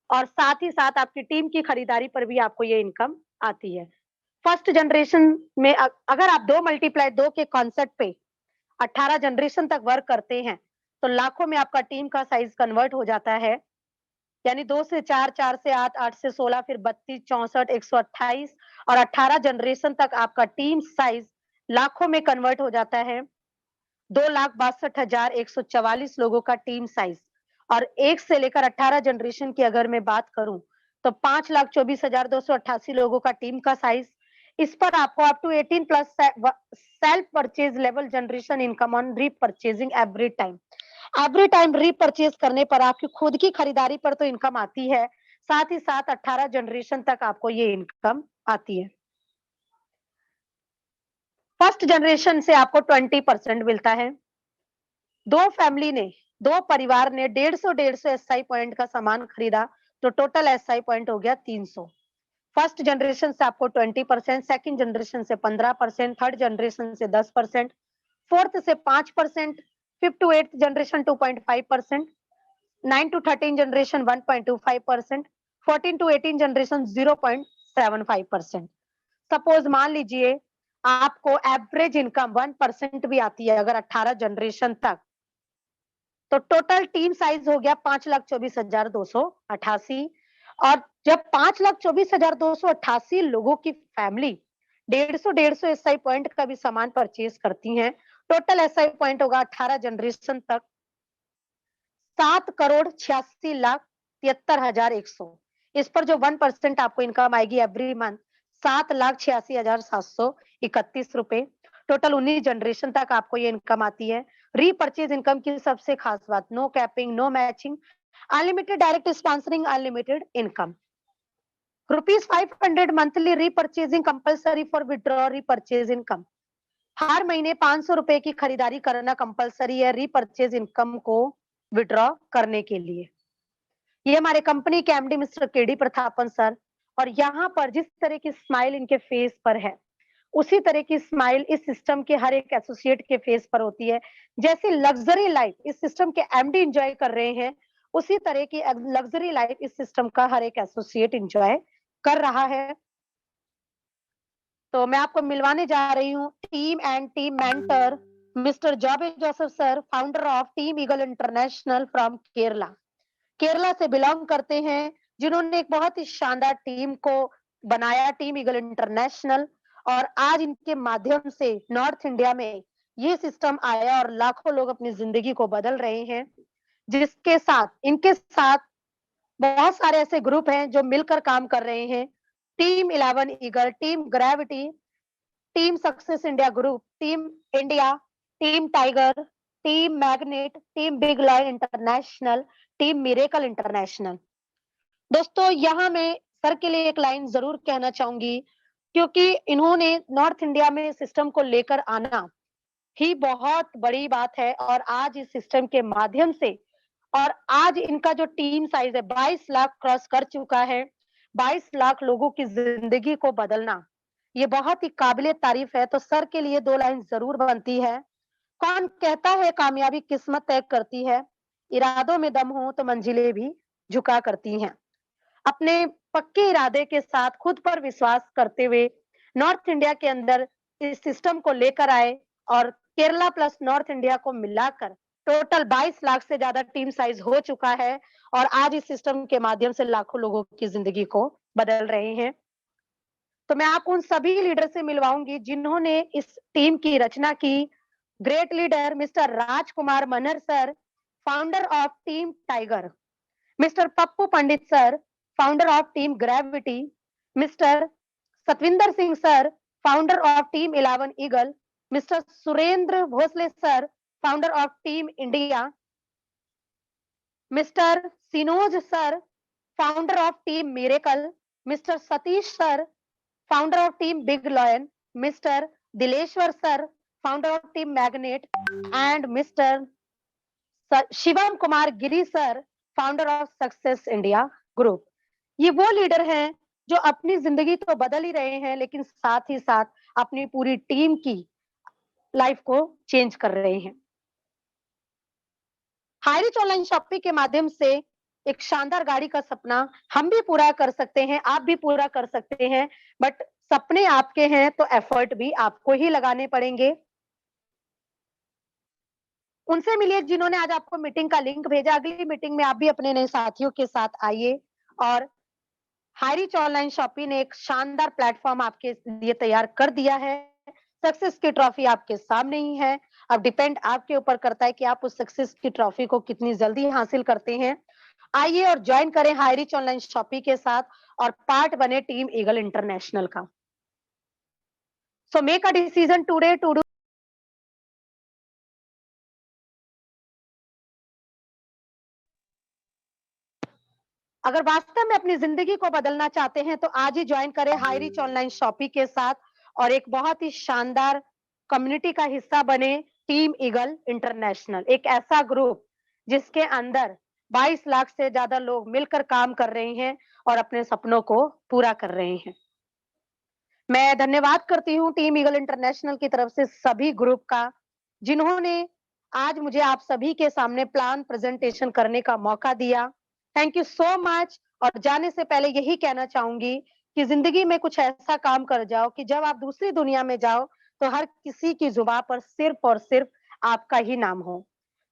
Speaker 2: और साथ ही साथ आपकी टीम की खरीदारी पर भी आपको ये इनकम आती है। फर्स्ट जनरेशन में अगर आप 2 × 2 के कॉन्सेप्ट पे 18 जनरेशन तक वर्क करते हैं तो लाखों में आपका टीम का साइज कन्वर्ट हो जाता है। यानी 2 से 4, 4 से 8, 8 से 16, फिर 32, 64, 128 और 18 जनरेशन तक आपका टीम साइज लाखों में कन्वर्ट हो जाता है। 2,62,144 लोगों का टीम साइज। और 1 से लेकर 18 जनरेशन की अगर मैं बात करूं तो 5,24,288 लोगों का टीम का साइज। इस पर आपको up to 18 plus self purchase level generation income on repurchasing every time. Every time repurchase करने पर आपकी खुद की खरीदारी पर तो इनकम आती है, साथ ही साथ 18 जनरेशन तक आपको ये इनकम आती है। फर्स्ट जनरेशन से आपको 20% मिलता है। दो परिवार ने 150 SI पॉइंट का सामान खरीदा तो टोटल SI पॉइंट हो गया 300। फर्स्ट जनरेशन से आपको 20%, सेकंड जनरेशन से 15%, थर्ड जनरेशन से 10%, फोर्थ से 5%, fifth to eighth generation 2.5%, 9 to 13 generation 1.25%, 14 to 18 generation 0.75%। Suppose मान लीजिए आपको एवरेज इनकम 1% भी आती है अगर 18 जनरेशन तक, तो टोटल टीम साइज हो गया 5,24,288। और जब 5,24,288 लोगों की फैमिली 150 SI पॉइंट का भी सामान परचेज करती हैं, टोटल SI पॉइंट होगा 18 जनरेशन तक 7,86,73,100। इस पर जो 1% आपको इनकम आएगी एवरी मंथ 7,86,731 रुपए। टोटल 19 जनरेशन तक आपको ये इनकम आती है। रीपर्चेज इनकम की सबसे खास बात, no capping, no matching, unlimited direct sponsoring, unlimited income. ₹500 monthly repurchasing compulsory for withdraw repurchase income. हर महीने ₹500 की खरीदारी करना कंपलसरी है रीपर्चेज इनकम को विड्रॉ करने के लिए। ये हमारे कंपनी के MD mister KD Prathapan sir, और यहाँ पर जिस तरह की स्माइल इनके फेस पर है, उसी तरह की स्माइल इस सिस्टम के हर एक एसोसिएट के फेस पर होती है। जैसे लग्जरी लाइफ इस सिस्टम के एमडी एंजॉय कर रहे हैं, उसी तरह की लग्जरी लाइफ इस सिस्टम का हर एक एसोसिएट एंजॉय कर रहा है। तो मैं आपको मिलवाने जा रही हूँ team and team mentor mister जॉबे Joseph sir, founder of team Eagle International from Kerala. Kerala से बिलोंग करते हैं, जिन्होंने एक बहुत ही शानदार टीम को बनाया, टीम ईगल इंटरनेशनल, और आज इनके माध्यम से नॉर्थ इंडिया में ये सिस्टम आया और लाखों लोग अपनी जिंदगी को बदल रहे हैं। जिसके साथ इनके साथ बहुत सारे ऐसे ग्रुप हैं जो मिलकर काम कर रहे हैं। Team 11 eagle, team gravity, team success India group, team India, team tiger, team magnet, team big Loy international, team miracle international. दोस्तों, यहाँ मैं सर के लिए एक लाइन जरूर कहना चाहूंगी, क्योंकि इन्होंने नॉर्थ इंडिया में सिस्टम को लेकर आना ही बहुत बड़ी बात है, और आज इस सिस्टम के माध्यम से, और आज इनका जो टीम साइज है 22 लाख क्रॉस कर चुका है। 22 लाख लोगों की जिंदगी को बदलना ये बहुत ही काबिले तारीफ है। तो सर के लिए 2 लाइन जरूर बनती है। कौन कहता है कामयाबी किस्मत तय करती है, इरादों में दम हो तो मंजिलें भी झुका करती हैं। अपने पक्के इरादे के साथ खुद पर विश्वास करते हुए नॉर्थ इंडिया के अंदर इस सिस्टम को लेकर आए, और केरला प्लस नॉर्थ इंडिया को मिलाकर टोटल 22 लाख से ज्यादा टीम साइज हो चुका है, और आज इस सिस्टम के माध्यम से लाखों लोगों की जिंदगी को बदल रहे हैं। तो मैं आपको उन सभी लीडर से मिलवाऊंगी जिन्होंने इस टीम की रचना की। Great leader mister Rajkumar Manhar sir, founder of team Tiger, mister Pappu Pandit sir, founder of team Gravity, mister Satvinder Singh sir, founder of team 11 Eagle, mister Surendra Bhosle sir, founder of team India, mister Sinoj sir, founder of team Miracle, mister Satish sir, founder of team Big Lion, mister Dileshwar sir, founder of team Magnet, and mister Shivam Kumar Giri sir, founder of success India group. ये वो लीडर हैं जो अपनी जिंदगी तो बदल ही रहे हैं, लेकिन साथ ही साथ अपनी पूरी टीम की लाइफ को चेंज कर रहे हैं। हाईरिच ऑनलाइन शॉपिंग के माध्यम से एक शानदार गाड़ी का सपना हम भी पूरा कर सकते हैं, आप भी पूरा कर सकते हैं, बट सपने आपके हैं तो एफर्ट भी आपको ही लगाने पड़ेंगे। उनसे मिलिए जिन्होंने आज आपको मीटिंग का लिंक भेजा। अगली मीटिंग में आप भी अपने नए साथियों के साथ आइए, और हाईरिच ऑनलाइन शॉपिंग ने एक शानदार प्लेटफॉर्म आपके लिए तैयार कर दिया है। सक्सेस की ट्रॉफी आपके सामने ही है। अब डिपेंड आपके ऊपर करता है कि आप उस सक्सेस की ट्रॉफी को कितनी जल्दी हासिल करते हैं। आइए और ज्वाइन करें हाईरिच ऑनलाइन शॉपिंग के साथ, और पार्ट बने टीम ईगल इंटरनेशनल का। So make a decision today to do. अगर वास्तव में अपनी जिंदगी को बदलना चाहते हैं तो आज ही ज्वाइन करें हाईरिच ऑनलाइन शॉपिंग के साथ, और एक बहुत ही शानदार कम्युनिटी का हिस्सा बने टीम ईगल इंटरनेशनल, एक ऐसा ग्रुप जिसके अंदर 22 लाख से ज्यादा लोग मिलकर काम कर रहे हैं और अपने सपनों को पूरा कर रहे हैं। मैं धन्यवाद करती हूँ टीम ईगल इंटरनेशनल की तरफ से सभी ग्रुप का, जिन्होंने आज मुझे आप सभी के सामने प्लान प्रेजेंटेशन करने का मौका दिया। Thank you so much. और जाने से पहले यही कहना चाहूंगी कि जिंदगी में कुछ ऐसा काम कर जाओ कि जब आप दूसरी दुनिया में जाओ तो हर किसी की जुबान पर सिर्फ और सिर्फ आपका ही नाम हो।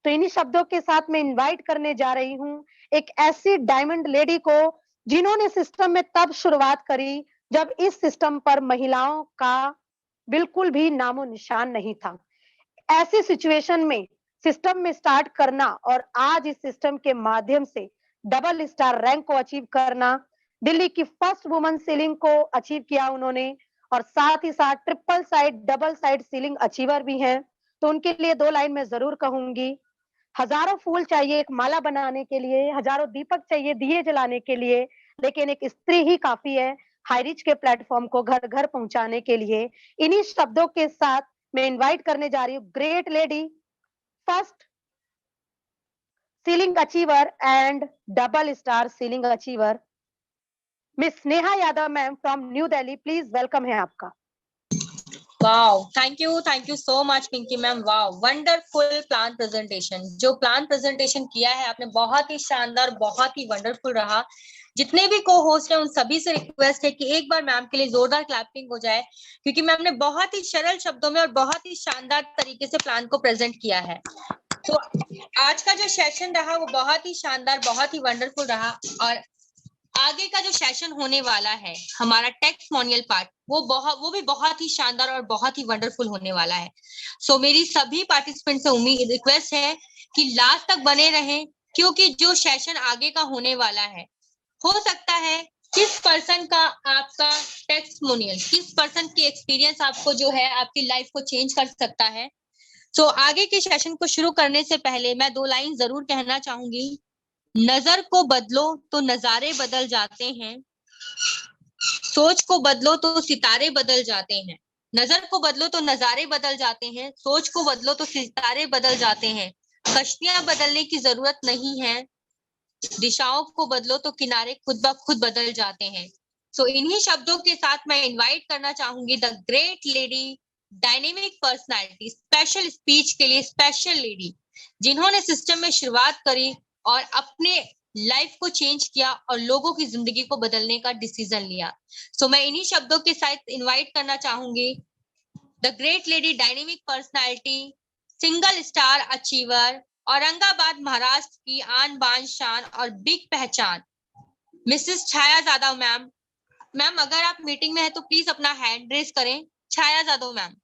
Speaker 2: तो इन्हीं शब्दों के साथ मैं इनवाइट करने जा रही हूँ एक ऐसी डायमंड लेडी को, जिन्होंने सिस्टम में तब शुरुआत करी जब इस सिस्टम पर महिलाओं का बिल्कुल भी नामो निशान नहीं था। ऐसी सिचुएशन में सिस्टम में स्टार्ट करना और आज इस सिस्टम के माध्यम से डबल स्टार रैंक को अचीव करना, दिल्ली की फर्स्ट वुमन सेलिंग को अचीव किया उन्होंने, और साथ ही साथ triple side double side ceiling achiever भी हैं, तो उनके लिए 2 लाइन मैं जरूर कहूंगी। हजारों फूल चाहिए एक माला बनाने के लिए, हजारों दीपक चाहिए दिए जलाने के लिए, लेकिन एक स्त्री ही काफी है हाई रिच के प्लेटफॉर्म को घर घर पहुंचाने के लिए। इन्हीं शब्दों के साथ मैं इनवाइट करने जा रही हूँ great lady, first ceiling achiever and double star ceiling achiever, miss Sneha Yadav ma'am from New Delhi. Please welcome है आपका।
Speaker 1: Wow, thank you so much Pinky ma'am. Wow, wonderful plan presentation. जो प्लान प्रेजेंटेशन किया है आपने बहुत ही शानदार, बहुत ही वंडरफुल रहा। जितने भी को होस्ट हैं उन सभी से रिक्वेस्ट है कि एक बार मैम के लिए जोरदार क्लैपिंग हो जाए, क्योंकि मैम ने बहुत ही सरल शब्दों में और बहुत ही शानदार तरीके से प्लान को प्रेजेंट किया है। तो आज का जो सेशन रहा वो बहुत ही शानदार, बहुत ही वंडरफुल रहा। और आगे का जो सेशन होने वाला है हमारा टेस्टिमोनियल पार्ट, वो भी बहुत ही शानदार और बहुत ही वंडरफुल होने वाला है। सो मेरी सभी पार्टिसिपेंट से उम्मीद रिक्वेस्ट है कि लास्ट तक बने रहें, क्योंकि जो सेशन आगे का होने वाला है, हो सकता है किस पर्सन का आपका टेस्टिमोनियल, किस पर्सन की एक्सपीरियंस आपको जो है आपकी लाइफ को चेंज कर सकता है। सो आगे के सेशन को शुरू करने से पहले मैं 2 लाइन जरूर कहना चाहूंगी। नजर को बदलो तो नजारे बदल जाते हैं, सोच को बदलो तो सितारे बदल जाते हैं। नजर को बदलो तो नजारे बदल जाते हैं, सोच को बदलो तो सितारे बदल जाते हैं। कश्तियां बदलने की जरूरत नहीं है, दिशाओं को बदलो तो किनारे खुद ब खुद बदल जाते हैं। सो इन्हीं शब्दों के साथ मैं इनवाइट करना चाहूंगी the great lady, dynamic personality, special speech के लिए स्पेशल लेडी, जिन्होंने सिस्टम में शुरुआत करी और अपने लाइफ को चेंज किया और लोगों की जिंदगी को बदलने का डिसीजन लिया। सो मैं इन्हीं शब्दों के साथ इनवाइट करना चाहूंगी the great lady, dynamic personality, single star achiever, Aurangabad Maharashtra की आन बान शान और बिग पहचान, मिसेस छाया जादव मैम। मैम अगर आप मीटिंग में है तो प्लीज अपना हैंड रेज करें। छाया जादव मैम।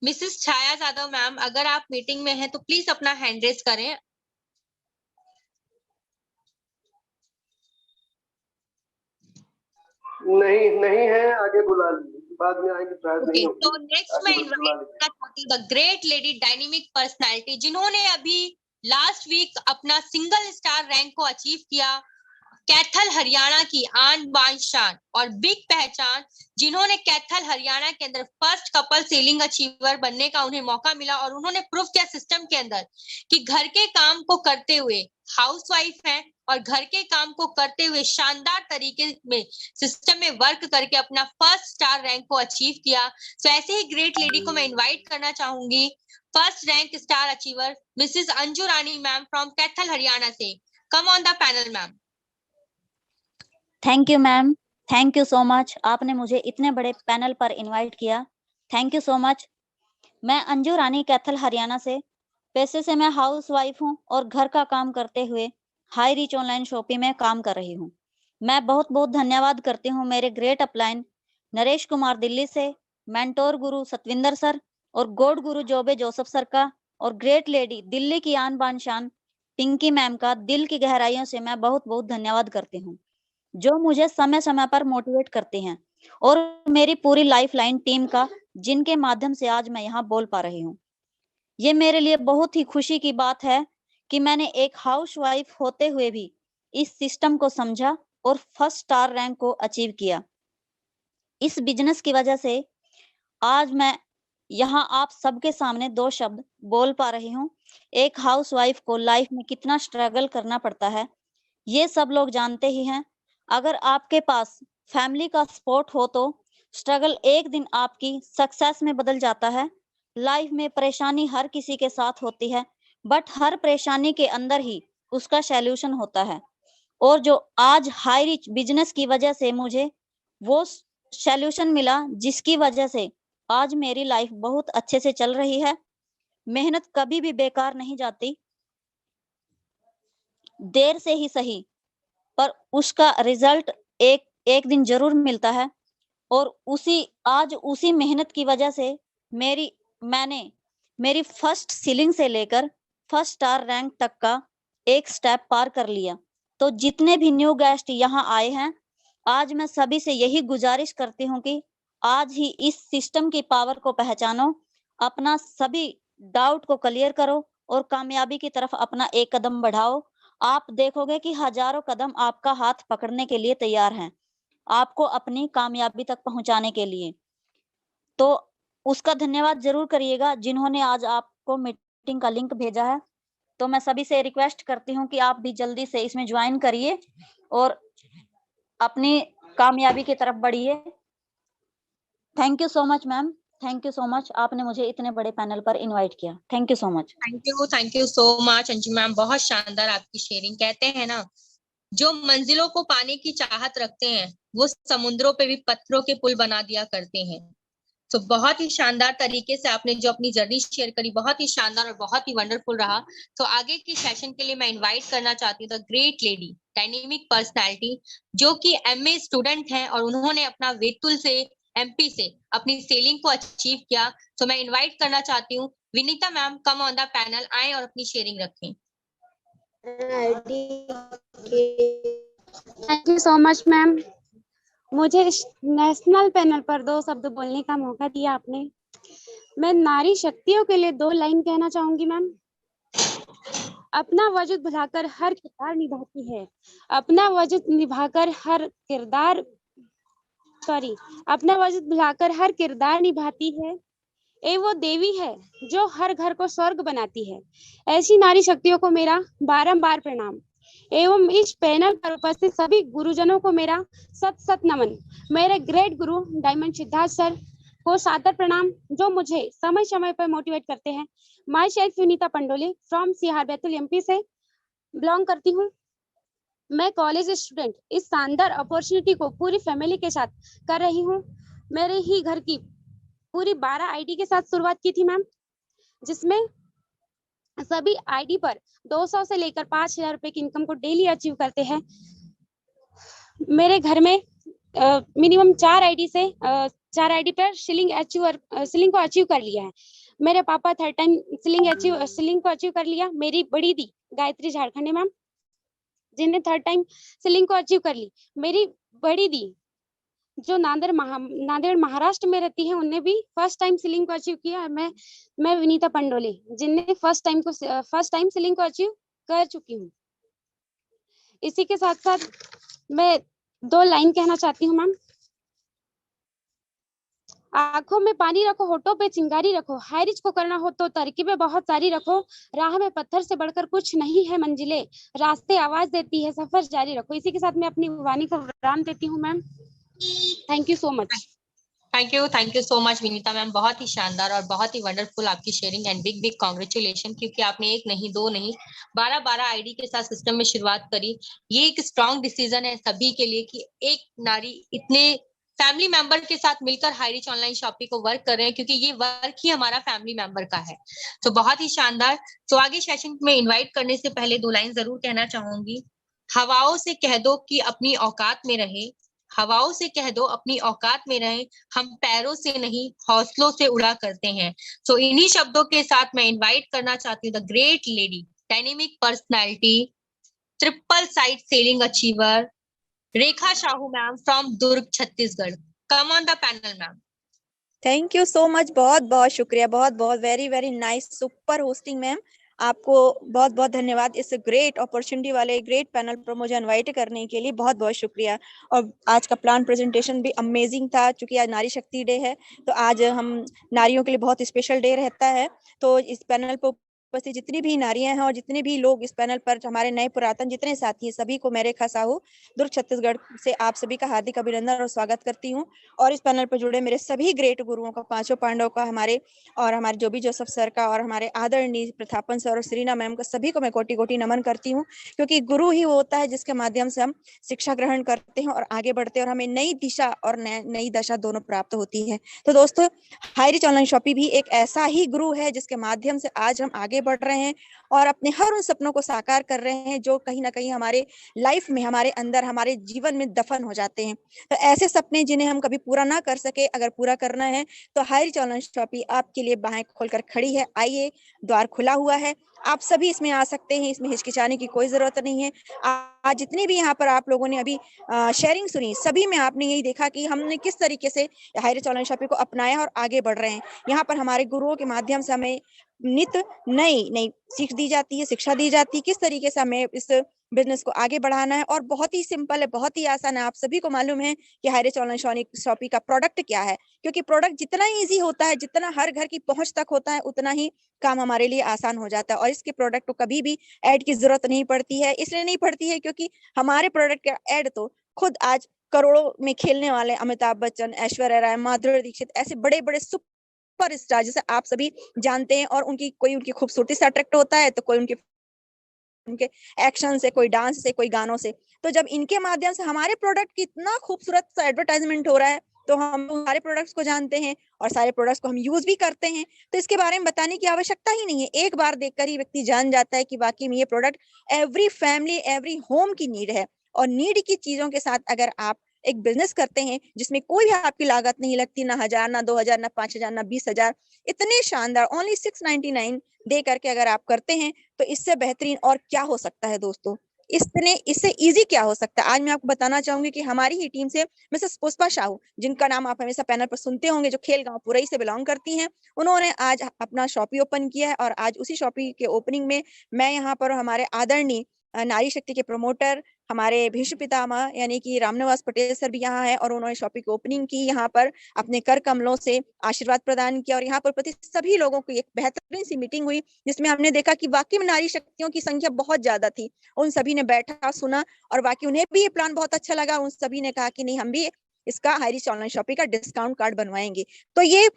Speaker 1: मिसेस छाया जादव मैम अगर आप मीटिंग में हैं तो प्लीज अपना हैंड रेज करें।
Speaker 3: नहीं है, आगे बुला लीजिए, बाद में आएंगे शायद नहीं होगी।
Speaker 1: तो नेक्स्ट मैं इनवाइट करना चाहती हूँ the great lady, dynamic personality, जिन्होंने अभी लास्ट वीक अपना सिंगल स्टार रैंक को अचीव किया, कैथल हरियाणा की आन बान शान और बिग पहचान, जिन्होंने कैथल हरियाणा के अंदर फर्स्ट कपल सेलिंग अचीवर बनने का उन्हें मौका मिला और उन्होंने प्रूफ किया सिस्टम के अंदर कि घर के काम को करते हुए हाउसवाइफ हैं और घर के काम को करते हुए शानदार तरीके में सिस्टम में वर्क करके अपना फर्स्ट स्टार रैंक को अचीव किया। तो ऐसे ही ग्रेट लेडी को मैं इन्वाइट करना चाहूंगी, first rank star achiever Mrs Anju Rani ma'am from Kaithal Haryana से। Come on the panel ma'am.
Speaker 4: Thank you ma'am, thank you so much. आपने मुझे इतने बड़े पैनल पर इनवाइट किया, थैंक यू सो मच। मैं अंजू रानी कैथल हरियाणा से, पैसे से मैं हाउस वाइफ हूँ और घर का काम करते हुए हाई रिच ऑनलाइन शॉपिंग में काम कर रही हूँ। मैं बहुत बहुत धन्यवाद करती हूँ मेरे ग्रेट अपलाइन नरेश कुमार दिल्ली से, मेंटोर गुरु सतविंदर सर और गॉड गुरु जोबे जोसेफ सर का, और ग्रेट लेडी दिल्ली की आन बान शान पिंकी मैम का दिल की गहराइयों से मैं बहुत बहुत धन्यवाद करती हूँ, जो मुझे समय समय पर मोटिवेट करते हैं, और मेरी पूरी लाइफ लाइन टीम का, जिनके माध्यम से आज मैं यहाँ बोल पा रही हूँ। ये मेरे लिए बहुत ही खुशी की बात है कि मैंने एक हाउसवाइफ होते हुए भी इस सिस्टम को समझा और फर्स्ट स्टार रैंक को अचीव किया। इस बिजनेस की वजह से आज मैं यहाँ आप सबके सामने 2 शब्द बोल पा रही हूँ। एक हाउसवाइफ को लाइफ में कितना स्ट्रगल करना पड़ता है, ये सब लोग जानते ही हैं। अगर आपके पास फैमिली का सपोर्ट हो तो स्ट्रगल एक दिन आपकी सक्सेस में बदल जाता है। लाइफ में परेशानी हर किसी के साथ होती है, बट हर परेशानी के अंदर ही उसका सॉल्यूशन होता है। और जो आज हाई रिच बिजनेस की वजह से मुझे वो सॉल्यूशन मिला, जिसकी वजह से आज मेरी लाइफ बहुत अच्छे से चल रही है। मेहनत कभी भी बेकार नहीं जाती, देर से ही सही पर उसका रिजल्ट एक दिन जरूर मिलता है। और उसी मेहनत की वजह से मैंने मेरी फर्स्ट सीलिंग से लेकर फर्स्ट स्टार रैंक तक का एक स्टेप पार कर लिया। तो जितने भी न्यू गेस्ट यहाँ आए हैं, आज मैं सभी से यही गुजारिश करती हूँ कि आज ही इस सिस्टम की पावर को पहचानो, अपना सभी डाउट को क्लियर करो और कामयाबी की तरफ अपना एक कदम बढ़ाओ। आप देखोगे कि हजारों कदम आपका हाथ पकड़ने के लिए तैयार हैं, आपको अपनी कामयाबी तक पहुंचाने के लिए। तो उसका धन्यवाद जरूर करिएगा जिन्होंने आज आपको मीटिंग का लिंक भेजा है। तो मैं सभी से रिक्वेस्ट करती हूँ कि आप भी जल्दी से इसमें ज्वाइन करिए और अपनी कामयाबी की तरफ बढ़िए। Thank you so much ma'am, thank you so much, आपने मुझे इतने बड़े पैनल पर इनवाइट किया। Thank you so much.
Speaker 1: Thank you so much Anju ma'am, बहुत शानदार आपकी शेयरिंग। कहते हैं ना, जो मंजिलों को पाने की चाहत रखते हैं वो समुद्रों पे भी पत्थरों के पुल बना दिया करते हैं। तो बहुत ही शानदार तरीके से आपने जो अपनी जर्नी शेयर करी, बहुत ही शानदार और बहुत ही वंडरफुल रहा। तो आगे के सेशन के लिए मैं इनवाइट करना चाहती हूँ the great lady, dynamic personality, जो कि एमए स्टूडेंट हैं और उन्होंने अपना वेतुल से एमपी से अपनी सेलिंग को अचीव किया। तो मैं इनवाइट करना चाहती हूँ Vinita ma'am, come on the panel, आए और अपनी शेयरिंग रखें।
Speaker 5: Thank you so much ma'am, मुझे नेशनल पैनल पर 2 शब्द बोलने का मौका दिया आपने। मैं नारी शक्तियों के लिए 2 लाइन कहना चाहूंगी मैम। अपना वजूद भुलाकर हर किरदार निभाती है, अपना वजूद निभाकर हर किरदार अपना वजूद भुलाकर हर किरदार निभाती है। ये वो देवी है जो हर घर को स्वर्ग बनाती है। ऐसी नारी शक्तियों को मेरा बारंबार प्रणाम एवं इस पैनल पर उपस्थित सभी गुरुजनों को मेरा सत सत नमन। मेरे ग्रेट गुरु डायमंड सिद्धार्थ सर को सादर प्रणाम, जो मुझे समय समय पर मोटिवेट करते हैं। Myself Vinita Pandole from Sihar Betul MP से बिलोंग करती हूँ। मैं कॉलेज स्टूडेंट इस शानदार अपॉर्चुनिटी को पूरी फैमिली के साथ कर रही हूँ। मेरे ही घर की पूरी 12 आईडी के साथ शुरुआत की थी मैम, जिसमें सभी आईडी पर 200 से लेकर 5000 रुपए की इनकम को डेली अचीव करते हैं। मेरे घर में मिनिमम 4 आईडी पर सीलिंग को अचीव कर लिया है। मेरे पापा 3rd टाइम सीलिंग को अचीव कर लिया। मेरी बड़ी दी गायत्री झारखंड मैम, जिन्हें 3rd टाइम सीलिंग को अचीव कर ली। मेरी बड़ी दी जो नांदेड़ महाराष्ट्र में रहती है, उन्हें भी 1st टाइम सीलिंग को अचीव किया। मैं विनीता पंडोले, जिन्हें 1st टाइम सीलिंग को अचीव कर चुकी हूँ। इसी के साथ साथ मैं 2 लाइन कहना चाहती हूँ मैम। आंखों में पानी रखो, होठों पे चिंगारी रखो, हाई रिच को करना हो तो तरकीबें बहुत सारी रखो, राह में पत्थर से बढ़कर कुछ नहीं है मंजिलें, रास्ते आवाज देती है, सफर जारी रखो। इसी के साथ मैं अपनी वाणी को विराम देती हूँ ma'am. Thank you so much.
Speaker 1: Thank you so much Vinita ma'am, बहुत ही शानदार और बहुत ही वंडरफुल आपकी शेयरिंग एंड बिग कांग्रेचुलेशन, क्योंकि आपने 1 नहीं 2 नहीं 12 आईडी के साथ सिस्टम में शुरुआत करी। ये एक स्ट्रॉन्ग डिसीजन है सभी के लिए कि एक नारी इतने फैमिली मेंबर के साथ मिलकर हाई रिच ऑनलाइन शॉपिंग को वर्क कर रहे हैं, क्योंकि ये वर्क ही हमारा फैमिली मेंबर का है। तो बहुत ही शानदार। तो आगे सेशन में इन्वाइट करने से पहले 2 लाइन जरूर कहना चाहूंगी। हवाओं से कह दो कि अपनी औकात में रहे, हवाओं से कह दो अपनी औकात में रहे, हम पैरों से नहीं हौसलों से उड़ा करते हैं। तो इन्हीं शब्दों के साथ मैं इनवाइट करना चाहती हूँ the great lady, dynamic personality, triple side selling achiever Rekha Sahu ma'am from Durg Chhattisgarh. Come on the panel ma'am.
Speaker 6: Thank you so much, बहुत बहुत शुक्रिया, बहुत बहुत very nice, super hosting ma'am. आपको बहुत बहुत धन्यवाद इस ग्रेट अपॉर्चुनिटी वाले ग्रेट पैनल पर मुझे इनवाइट करने के लिए, बहुत बहुत शुक्रिया। और आज का प्लान प्रेजेंटेशन भी अमेजिंग था। चूंकि आज नारी शक्ति डे है, तो आज हम नारियों के लिए बहुत स्पेशल डे रहता है। तो इस पैनल पर उपस्थित जितनी भी नारियां हैं और जितने भी लोग इस पैनल पर, हमारे नए पुरातन जितने साथी हैं, सभी को मैं रेखा साहू दुर्ग छत्तीसगढ़ से आप सभी का हार्दिक अभिनंदन और स्वागत करती हूँ। और इस पैनल पर जुड़े मेरे सभी ग्रेट गुरुओं का, 5 पांडव का, हमारे जोबी जोसेफ सर का, और हमारे आदरणीय प्रथापन सर और श्रीना मैम का, सभी को मैं कोटि कोटि नमन करती हूँ। क्योंकि गुरु ही वो होता है जिसके माध्यम से हम शिक्षा ग्रहण करते हैं और आगे बढ़ते हैं, और हमें नई दिशा और नई दशा दोनों प्राप्त होती है। तो दोस्तों, हाई रिच ऑनलाइन शॉपिंग भी एक ऐसा ही गुरु है जिसके माध्यम से आज हम आगे बढ़ रहे हैं और अपने हर उन सपनों को साकार कर रहे हैं जो कहीं ना कहीं हमारे लाइफ में, हमारे अंदर, हमारे जीवन में दफन हो जाते हैं। तो ऐसे सपने जिन्हें हम कभी पूरा ना कर सके, अगर पूरा करना है तो हाई रिच ऑनलाइन शॉपिंग आपके लिए बाहें खोलकर खड़ी है। आइए, द्वार खुला हुआ है, आप सभी इसमें आ सकते हैं, इसमें हिचकिचाने की कोई जरूरत नहीं है। आज जितने भी यहाँ पर आप लोगों ने अभी शेयरिंग सुनी, सभी में आपने यही देखा कि हमने किस तरीके से हाई रिच ऑनलाइन शॉपिंग को अपनाया और आगे बढ़ रहे हैं। यहाँ पर हमारे गुरुओं के माध्यम से हमें नित नई नई सीख दी जाती है, शिक्षा दी जाती है, किस तरीके से हमें इस बिजनेस को आगे बढ़ाना है। और बहुत ही सिंपल है, बहुत ही आसान है। आप सभी को मालूम है कि हाई रिच ऑनलाइन शॉपिंग का प्रोडक्ट क्या है, क्योंकि प्रोडक्ट जितना ईजी होता है, जितना हर घर की पहुंच तक होता है, उतना ही काम हमारे लिए आसान हो जाता है। और इसके प्रोडक्ट को कभी भी ऐड की जरूरत नहीं पड़ती है। इसलिए नहीं पड़ती है क्योंकि हमारे प्रोडक्ट का ऐड तो खुद आज करोड़ों में खेलने वाले अमिताभ बच्चन, ऐश्वर्या राय, माधुरी दीक्षित, ऐसे बड़े बड़े सुपर स्टार जिसे आप सभी जानते हैं, और उनकी खूबसूरती से अट्रैक्ट होता है, तो कोई उनके एक्शन से, कोई डांस से, कोई गानों से। तो जब इनके माध्यम से हमारे प्रोडक्ट की इतना खूबसूरत सा एडवर्टाइजमेंट हो रहा है, तो हम सारे प्रोडक्ट्स को जानते हैं और सारे प्रोडक्ट्स को हम यूज भी करते हैं। तो इसके बारे में बताने की आवश्यकता ही नहीं है, एक बार देखकर ही व्यक्ति जान जाता है कि वाकई में ये product every family, every home की नीड है। और नीड की चीजों के साथ अगर आप एक बिजनेस करते हैं जिसमें कोई भी आपकी लागत नहीं लगती, ना 1000, ना 2000, ना 5000, ना 20000, इतने शानदार ओनली 699 दे करके अगर आप करते हैं, तो इससे बेहतरीन और क्या हो सकता है दोस्तों। इससे इजी क्या हो सकता है। आज मैं आपको बताना चाहूंगी कि हमारी ही टीम से मिसेस पुष्पा साहू, जिनका नाम आप हमेशा पैनल पर सुनते होंगे, जो खेल गांव पुरई से बिलोंग करती हैं, उन्होंने आज अपना शॉपी ओपन किया है। और आज उसी शॉपी के ओपनिंग में मैं यहाँ पर हमारे आदरणीय नारी शक्ति के प्रमोटर, हमारे भीष्म पितामह यानी कि रामनिवास पटेल सर भी यहाँ है, और उन्होंने शॉपी की ओपनिंग की, यहाँ पर अपने कर कमलों से आशीर्वाद प्रदान किया। और यहाँ पर प्रति सभी लोगों की एक बेहतरीन सी मीटिंग हुई, जिसमें हमने देखा कि वाकई में नारी शक्तियों की संख्या बहुत ज्यादा थी। उन सभी ने बैठा, सुना, और वाकई उन्हें भी ये प्लान बहुत अच्छा लगा। उन सभी ने कहा कि नहीं, हम भी इसका हाई रिच ऑनलाइन शॉपिंग का डिस्काउंट कार्ड बनवाएंगे। तो ये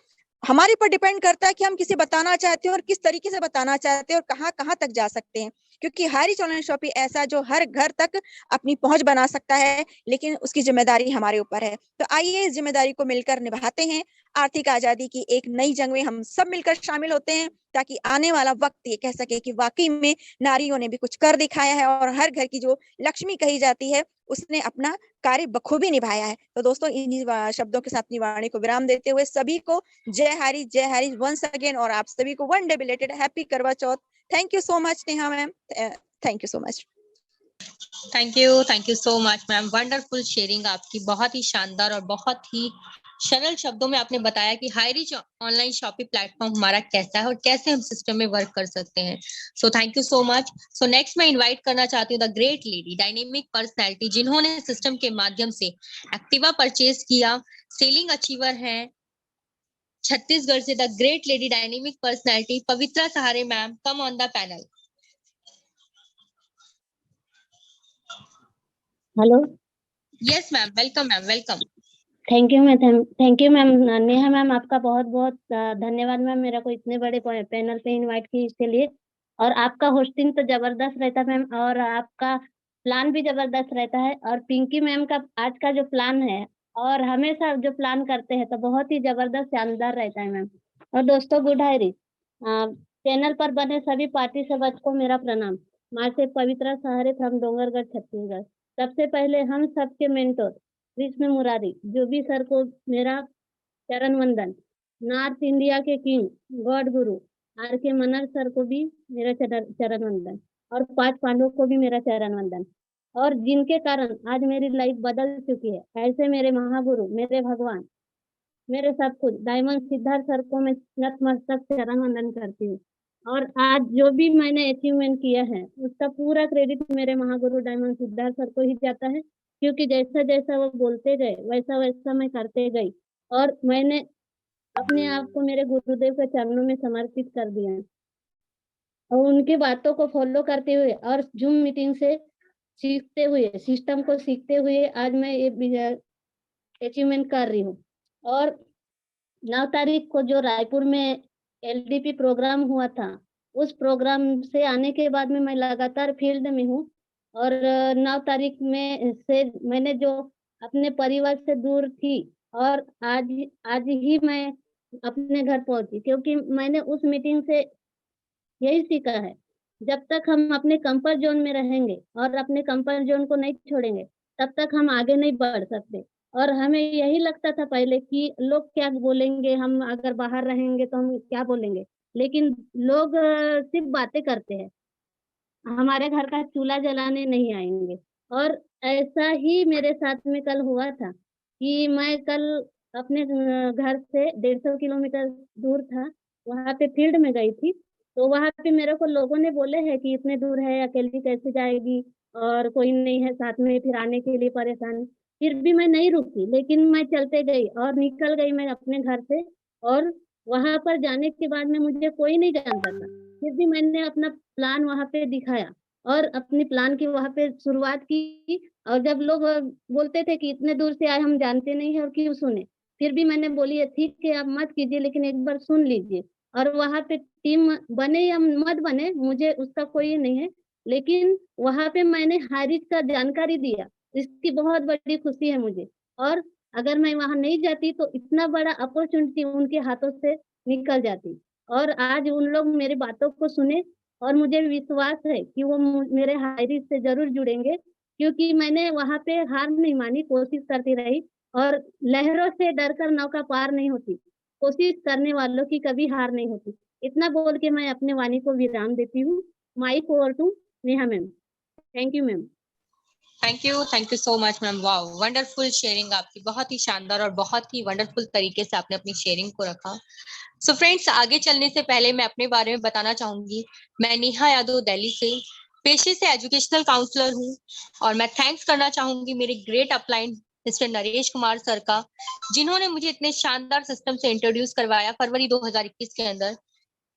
Speaker 6: हमारे ऊपर डिपेंड करता है कि हम किसे बताना चाहते हैं और किस तरीके से बताना चाहते हैं और कहाँ कहाँ तक जा सकते हैं। क्योंकि हाई रिच ऑनलाइन शॉपिंग ऐसा जो हर घर तक अपनी पहुंच बना सकता है, लेकिन उसकी जिम्मेदारी हमारे ऊपर है। तो आइए इस जिम्मेदारी को मिलकर निभाते हैं। आर्थिक आजादी की एक नई जंग में हम सब मिलकर शामिल होते हैं, ताकि आने वाला वक्त ये कह सके कि वाकई में नारियों ने भी कुछ कर दिखाया है, और हर घर की जो लक्ष्मी कही जाती है, उसने अपना कार्य बखूबी निभाया है। तो दोस्तों, इन्हीं शब्दों के साथ अपनी वाणी को विराम देते हुए सभी को जय हरी वंस अगेन, और आप सभी को one day belated happy Karwa Chauth. Thank you so much Neha ma'am, thank you so much.
Speaker 1: Thank you so much ma'am, wonderful sharing आपकी, बहुत ही शानदार और बहुत ही सरल शब्दों में आपने बताया कि high Rich online shopping platform हमारा कैसा है और कैसे हम सिस्टम में वर्क कर सकते हैं। So thank you so much. So next मैं इनवाइट करना चाहती हूँ the great lady, dynamic personality, जिन्होंने सिस्टम के माध्यम से एक्टिवा परचेज किया, सेलिंग अचीवर है छत्तीसगढ़ से, the great lady dynamic personality Pavitra Sahare ma'am, come on the panel.
Speaker 7: Hello,
Speaker 1: yes ma'am, welcome ma'am, welcome.
Speaker 7: Thank you ma'am, thank you ma'am. Neha ma'am, आपका बहुत बहुत धन्यवाद मैम, मेरे को इतने बड़े पैनल पे इनवाइट किए इसके लिए। और आपका होस्टिंग तो जबरदस्त रहता है मैम, और आपका प्लान भी जबरदस्त रहता है। और पिंकी मैम का आज का जो प्लान है, और हमेशा जो प्लान करते हैं, तो बहुत ही जबरदस्त शानदार रहता है मैम। और दोस्तों, गुड हायरी चैनल पर बने सभी पार्टी सभ्य को मेरा प्रणाम। माँ से पवित्रा सहारे फ्रॉम डोंगरगढ़ छत्तीसगढ़। सबसे पहले हम सबके मेंटोर कृष्ण मुरारी जो भी सर को मेरा चरण वंदन। नॉर्थ इंडिया के किंग गॉड गुरु आर के मनर सर को भी मेरा चरण वंदन, और 5 पांडवों को भी मेरा चरण वंदन। और जिनके कारण आज मेरी लाइफ बदल चुकी है, ऐसे मेरे महागुरु, मेरे भगवान, मेरे सब कुछ डायमंड सिद्धार्थ सर को मैं नतमस्तक चरण वंदन करती हूँ। और आज जो भी मैंने अचीवमेंट किया है, उसका पूरा क्रेडिट मेरे महागुरु डायमंड सिद्धार्थ सर को ही जाता है, क्योंकि जैसा जैसा वो बोलते गए, वैसा वैसा मैं करते गई, और मैंने अपने आप को मेरे गुरुदेव के चरणों में समर्पित कर दिया है। और उनकी बातों को फॉलो करते हुए और जूम मीटिंग से सीखते हुए, सिस्टम को सीखते हुए, आज मैं ये अचीवमेंट कर रही हूँ। और 9 तारीख को जो रायपुर में LDP प्रोग्राम हुआ था, उस प्रोग्राम से आने के बाद में मैं लगातार फील्ड में हूँ। और 9 तारीख में से मैंने जो अपने परिवार से दूर थी, और आज ही मैं अपने घर पहुंची, क्योंकि मैंने उस मीटिंग से यही सीखा है। जब तक हम अपने कंफर्ट जोन में रहेंगे और अपने कंफर्ट जोन को नहीं छोड़ेंगे, तब तक हम आगे नहीं बढ़ सकते। और हमें यही लगता था पहले कि लोग क्या बोलेंगे, हम अगर बाहर रहेंगे तो हम क्या बोलेंगे, लेकिन लोग सिर्फ बातें करते हैं, हमारे घर का चूल्हा जलाने नहीं आएंगे। और ऐसा ही मेरे साथ में कल हुआ था कि मैं कल अपने घर से 150 किलोमीटर दूर था, वहां पे फील्ड में गई थी। तो वहां पे मेरे को लोगों ने बोले हैं कि इतने दूर है, अकेली कैसे जाएगी, और कोई नहीं है साथ में, फिर आने के लिए परेशान। फिर भी मैं नहीं रुकी, लेकिन मैं चलते गई और निकल गई मैं अपने घर से। और वहां पर जाने के बाद में मुझे कोई नहीं जानता था, फिर भी मैंने अपना प्लान वहां पे दिखाया और अपनी प्लान की वहां पे शुरुआत की। और जब लोग बोलते थे कि इतने दूर से आए, हम जानते नहीं है और क्यों सुने, फिर भी मैंने बोली ठीक है आप मत कीजिए, लेकिन एक बार सुन लीजिए। और वहां पे टीम बने या मत बने, मुझे उसका कोई नहीं है, लेकिन वहां पे मैंने हारिज का जानकारी दिया, इसकी बहुत बड़ी खुशी है मुझे। और अगर मैं वहां नहीं जाती तो इतना बड़ा अपॉर्चुनिटी उनके हाथों से निकल जाती। और आज उन लोग मेरी बातों को सुने और मुझे विश्वास है कि वो मेरे हायरिज से जरूर जुड़ेंगे, क्योंकि मैंने वहां पे हार नहीं मानी, कोशिश करती रही। और लहरों से डरकर नौका पार नहीं होती, कोशिश करने वालों की कभी हार नहीं होती। इतना बोल के मैं अपने वाणी को विराम देती हूँ। Mic over to Neha ma'am. Thank you ma'am.
Speaker 1: Thank you so much ma'am. Wow, wonderful sharing आपकी, बहुत ही शानदार और बहुत ही वंडरफुल तरीके से आपने अपनी शेयरिंग को रखा। सो फ्रेंड्स, आगे चलने से पहले मैं अपने बारे में बताना चाहूंगी। मैं नेहा यादव दिल्ली से, पेशे से एजुकेशनल काउंसलर हूँ। और मैं थैंक्स करना चाहूंगी मेरे great upline mister Naresh Kumar sir का, जिन्होंने मुझे इतने शानदार सिस्टम से इंट्रोड्यूस करवाया फरवरी 2021 के अंदर।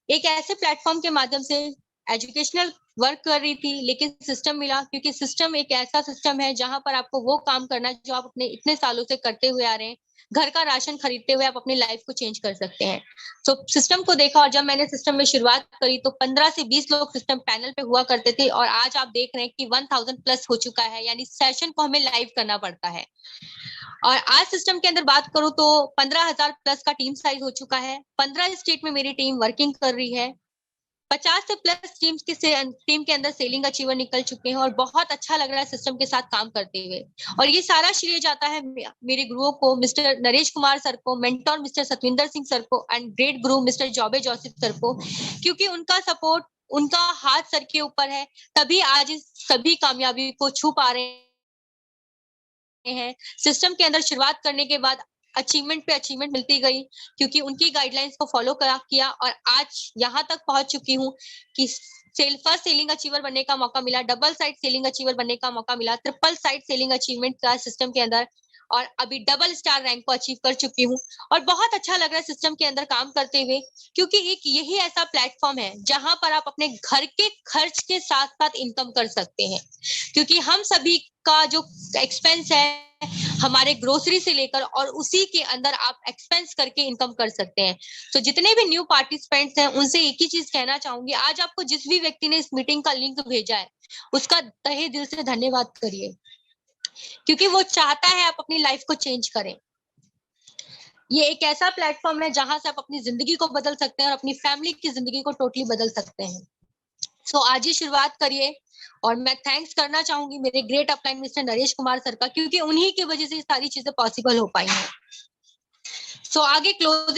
Speaker 1: एक ऐसे प्लेटफॉर्म के माध्यम से एजुकेशनल वर्क कर रही थी, लेकिन सिस्टम मिला, क्योंकि सिस्टम एक ऐसा सिस्टम है जहां पर आपको वो काम करना है जो आप अपने इतने सालों से करते हुए आ रहे हैं। घर का राशन खरीदते हुए आप अपनी लाइफ को चेंज कर सकते हैं। तो सिस्टम को देखा, और जब मैंने सिस्टम में शुरुआत करी तो 15 से 20 लोग सिस्टम पैनल पे हुआ करते थे, और आज आप देख रहे हैं कि 1000 प्लस हो चुका है, यानी सेशन को हमें लाइव करना पड़ता है। और आज सिस्टम के अंदर बात करूं तो 15,000 प्लस का टीम साइज हो चुका है। 15 स्टेट में मेरी टीम वर्किंग कर रही है। 50 से प्लस टीम के अंदर सेलिंग अचीवर निकल चुके हैं, और बहुत अच्छा लग रहा है सिस्टम के साथ काम करते हुए। और ये सारा श्रेय जाता है मेरे गुरुओं को, मिस्टर नरेश कुमार सर को, mentor mister Satvinder Singh sir को, and great guru mister जॉबे Joseph sir को, क्योंकि उनका सपोर्ट, उनका हाथ सर के ऊपर है, तभी आज इस सभी कामयाबी को छू पा रहे हैं। सिस्टम के अंदर शुरुआत करने के बाद अचीवमेंट पे अचीवमेंट मिलती गई, क्योंकि उनकी गाइडलाइंस को फॉलो किया, और आज यहाँ तक पहुंच चुकी हूँ कि फर्स्ट सेलिंग अचीवर बनने का मौका मिला, डबल साइड सेलिंग अचीवर बनने का मौका मिला, ट्रिपल साइड सेलिंग अचीवमेंट का सिस्टम के अंदर, और अभी डबल स्टार रैंक को अचीव कर चुकी हूँ। और बहुत अच्छा लग रहा है सिस्टम के अंदर काम करते हुए, क्योंकि एक यही ऐसा प्लेटफॉर्म है जहां पर आप अपने घर के खर्च के साथ साथ इनकम कर सकते हैं। क्योंकि हम सभी का जो एक्सपेंस है, हमारे ग्रोसरी से लेकर, और उसी के अंदर आप एक्सपेंस करके इनकम कर सकते हैं। तो जितने भी न्यू पार्टिसिपेंट्स हैं, उनसे एक ही चीज कहना चाहूंगी, आज आपको जिस भी व्यक्ति ने इस मीटिंग का लिंक भेजा है, उसका तहे दिल से धन्यवाद करिए, क्योंकि वो चाहता है आप अपनी लाइफ को चेंज करें। ये एक ऐसा प्लेटफॉर्म है जहां से आप अपनी जिंदगी को बदल सकते हैं और अपनी फैमिली की जिंदगी को टोटली बदल सकते हैं। सो आज ही शुरुआत करिए। और मैं थैंक्स करना चाहूंगी मेरे great upline mister Naresh Kumar sir का, क्योंकि उन्हीं की वजह से ये सारी चीजें पॉसिबल हो पाई हैं। सो आगे क्लोजिंग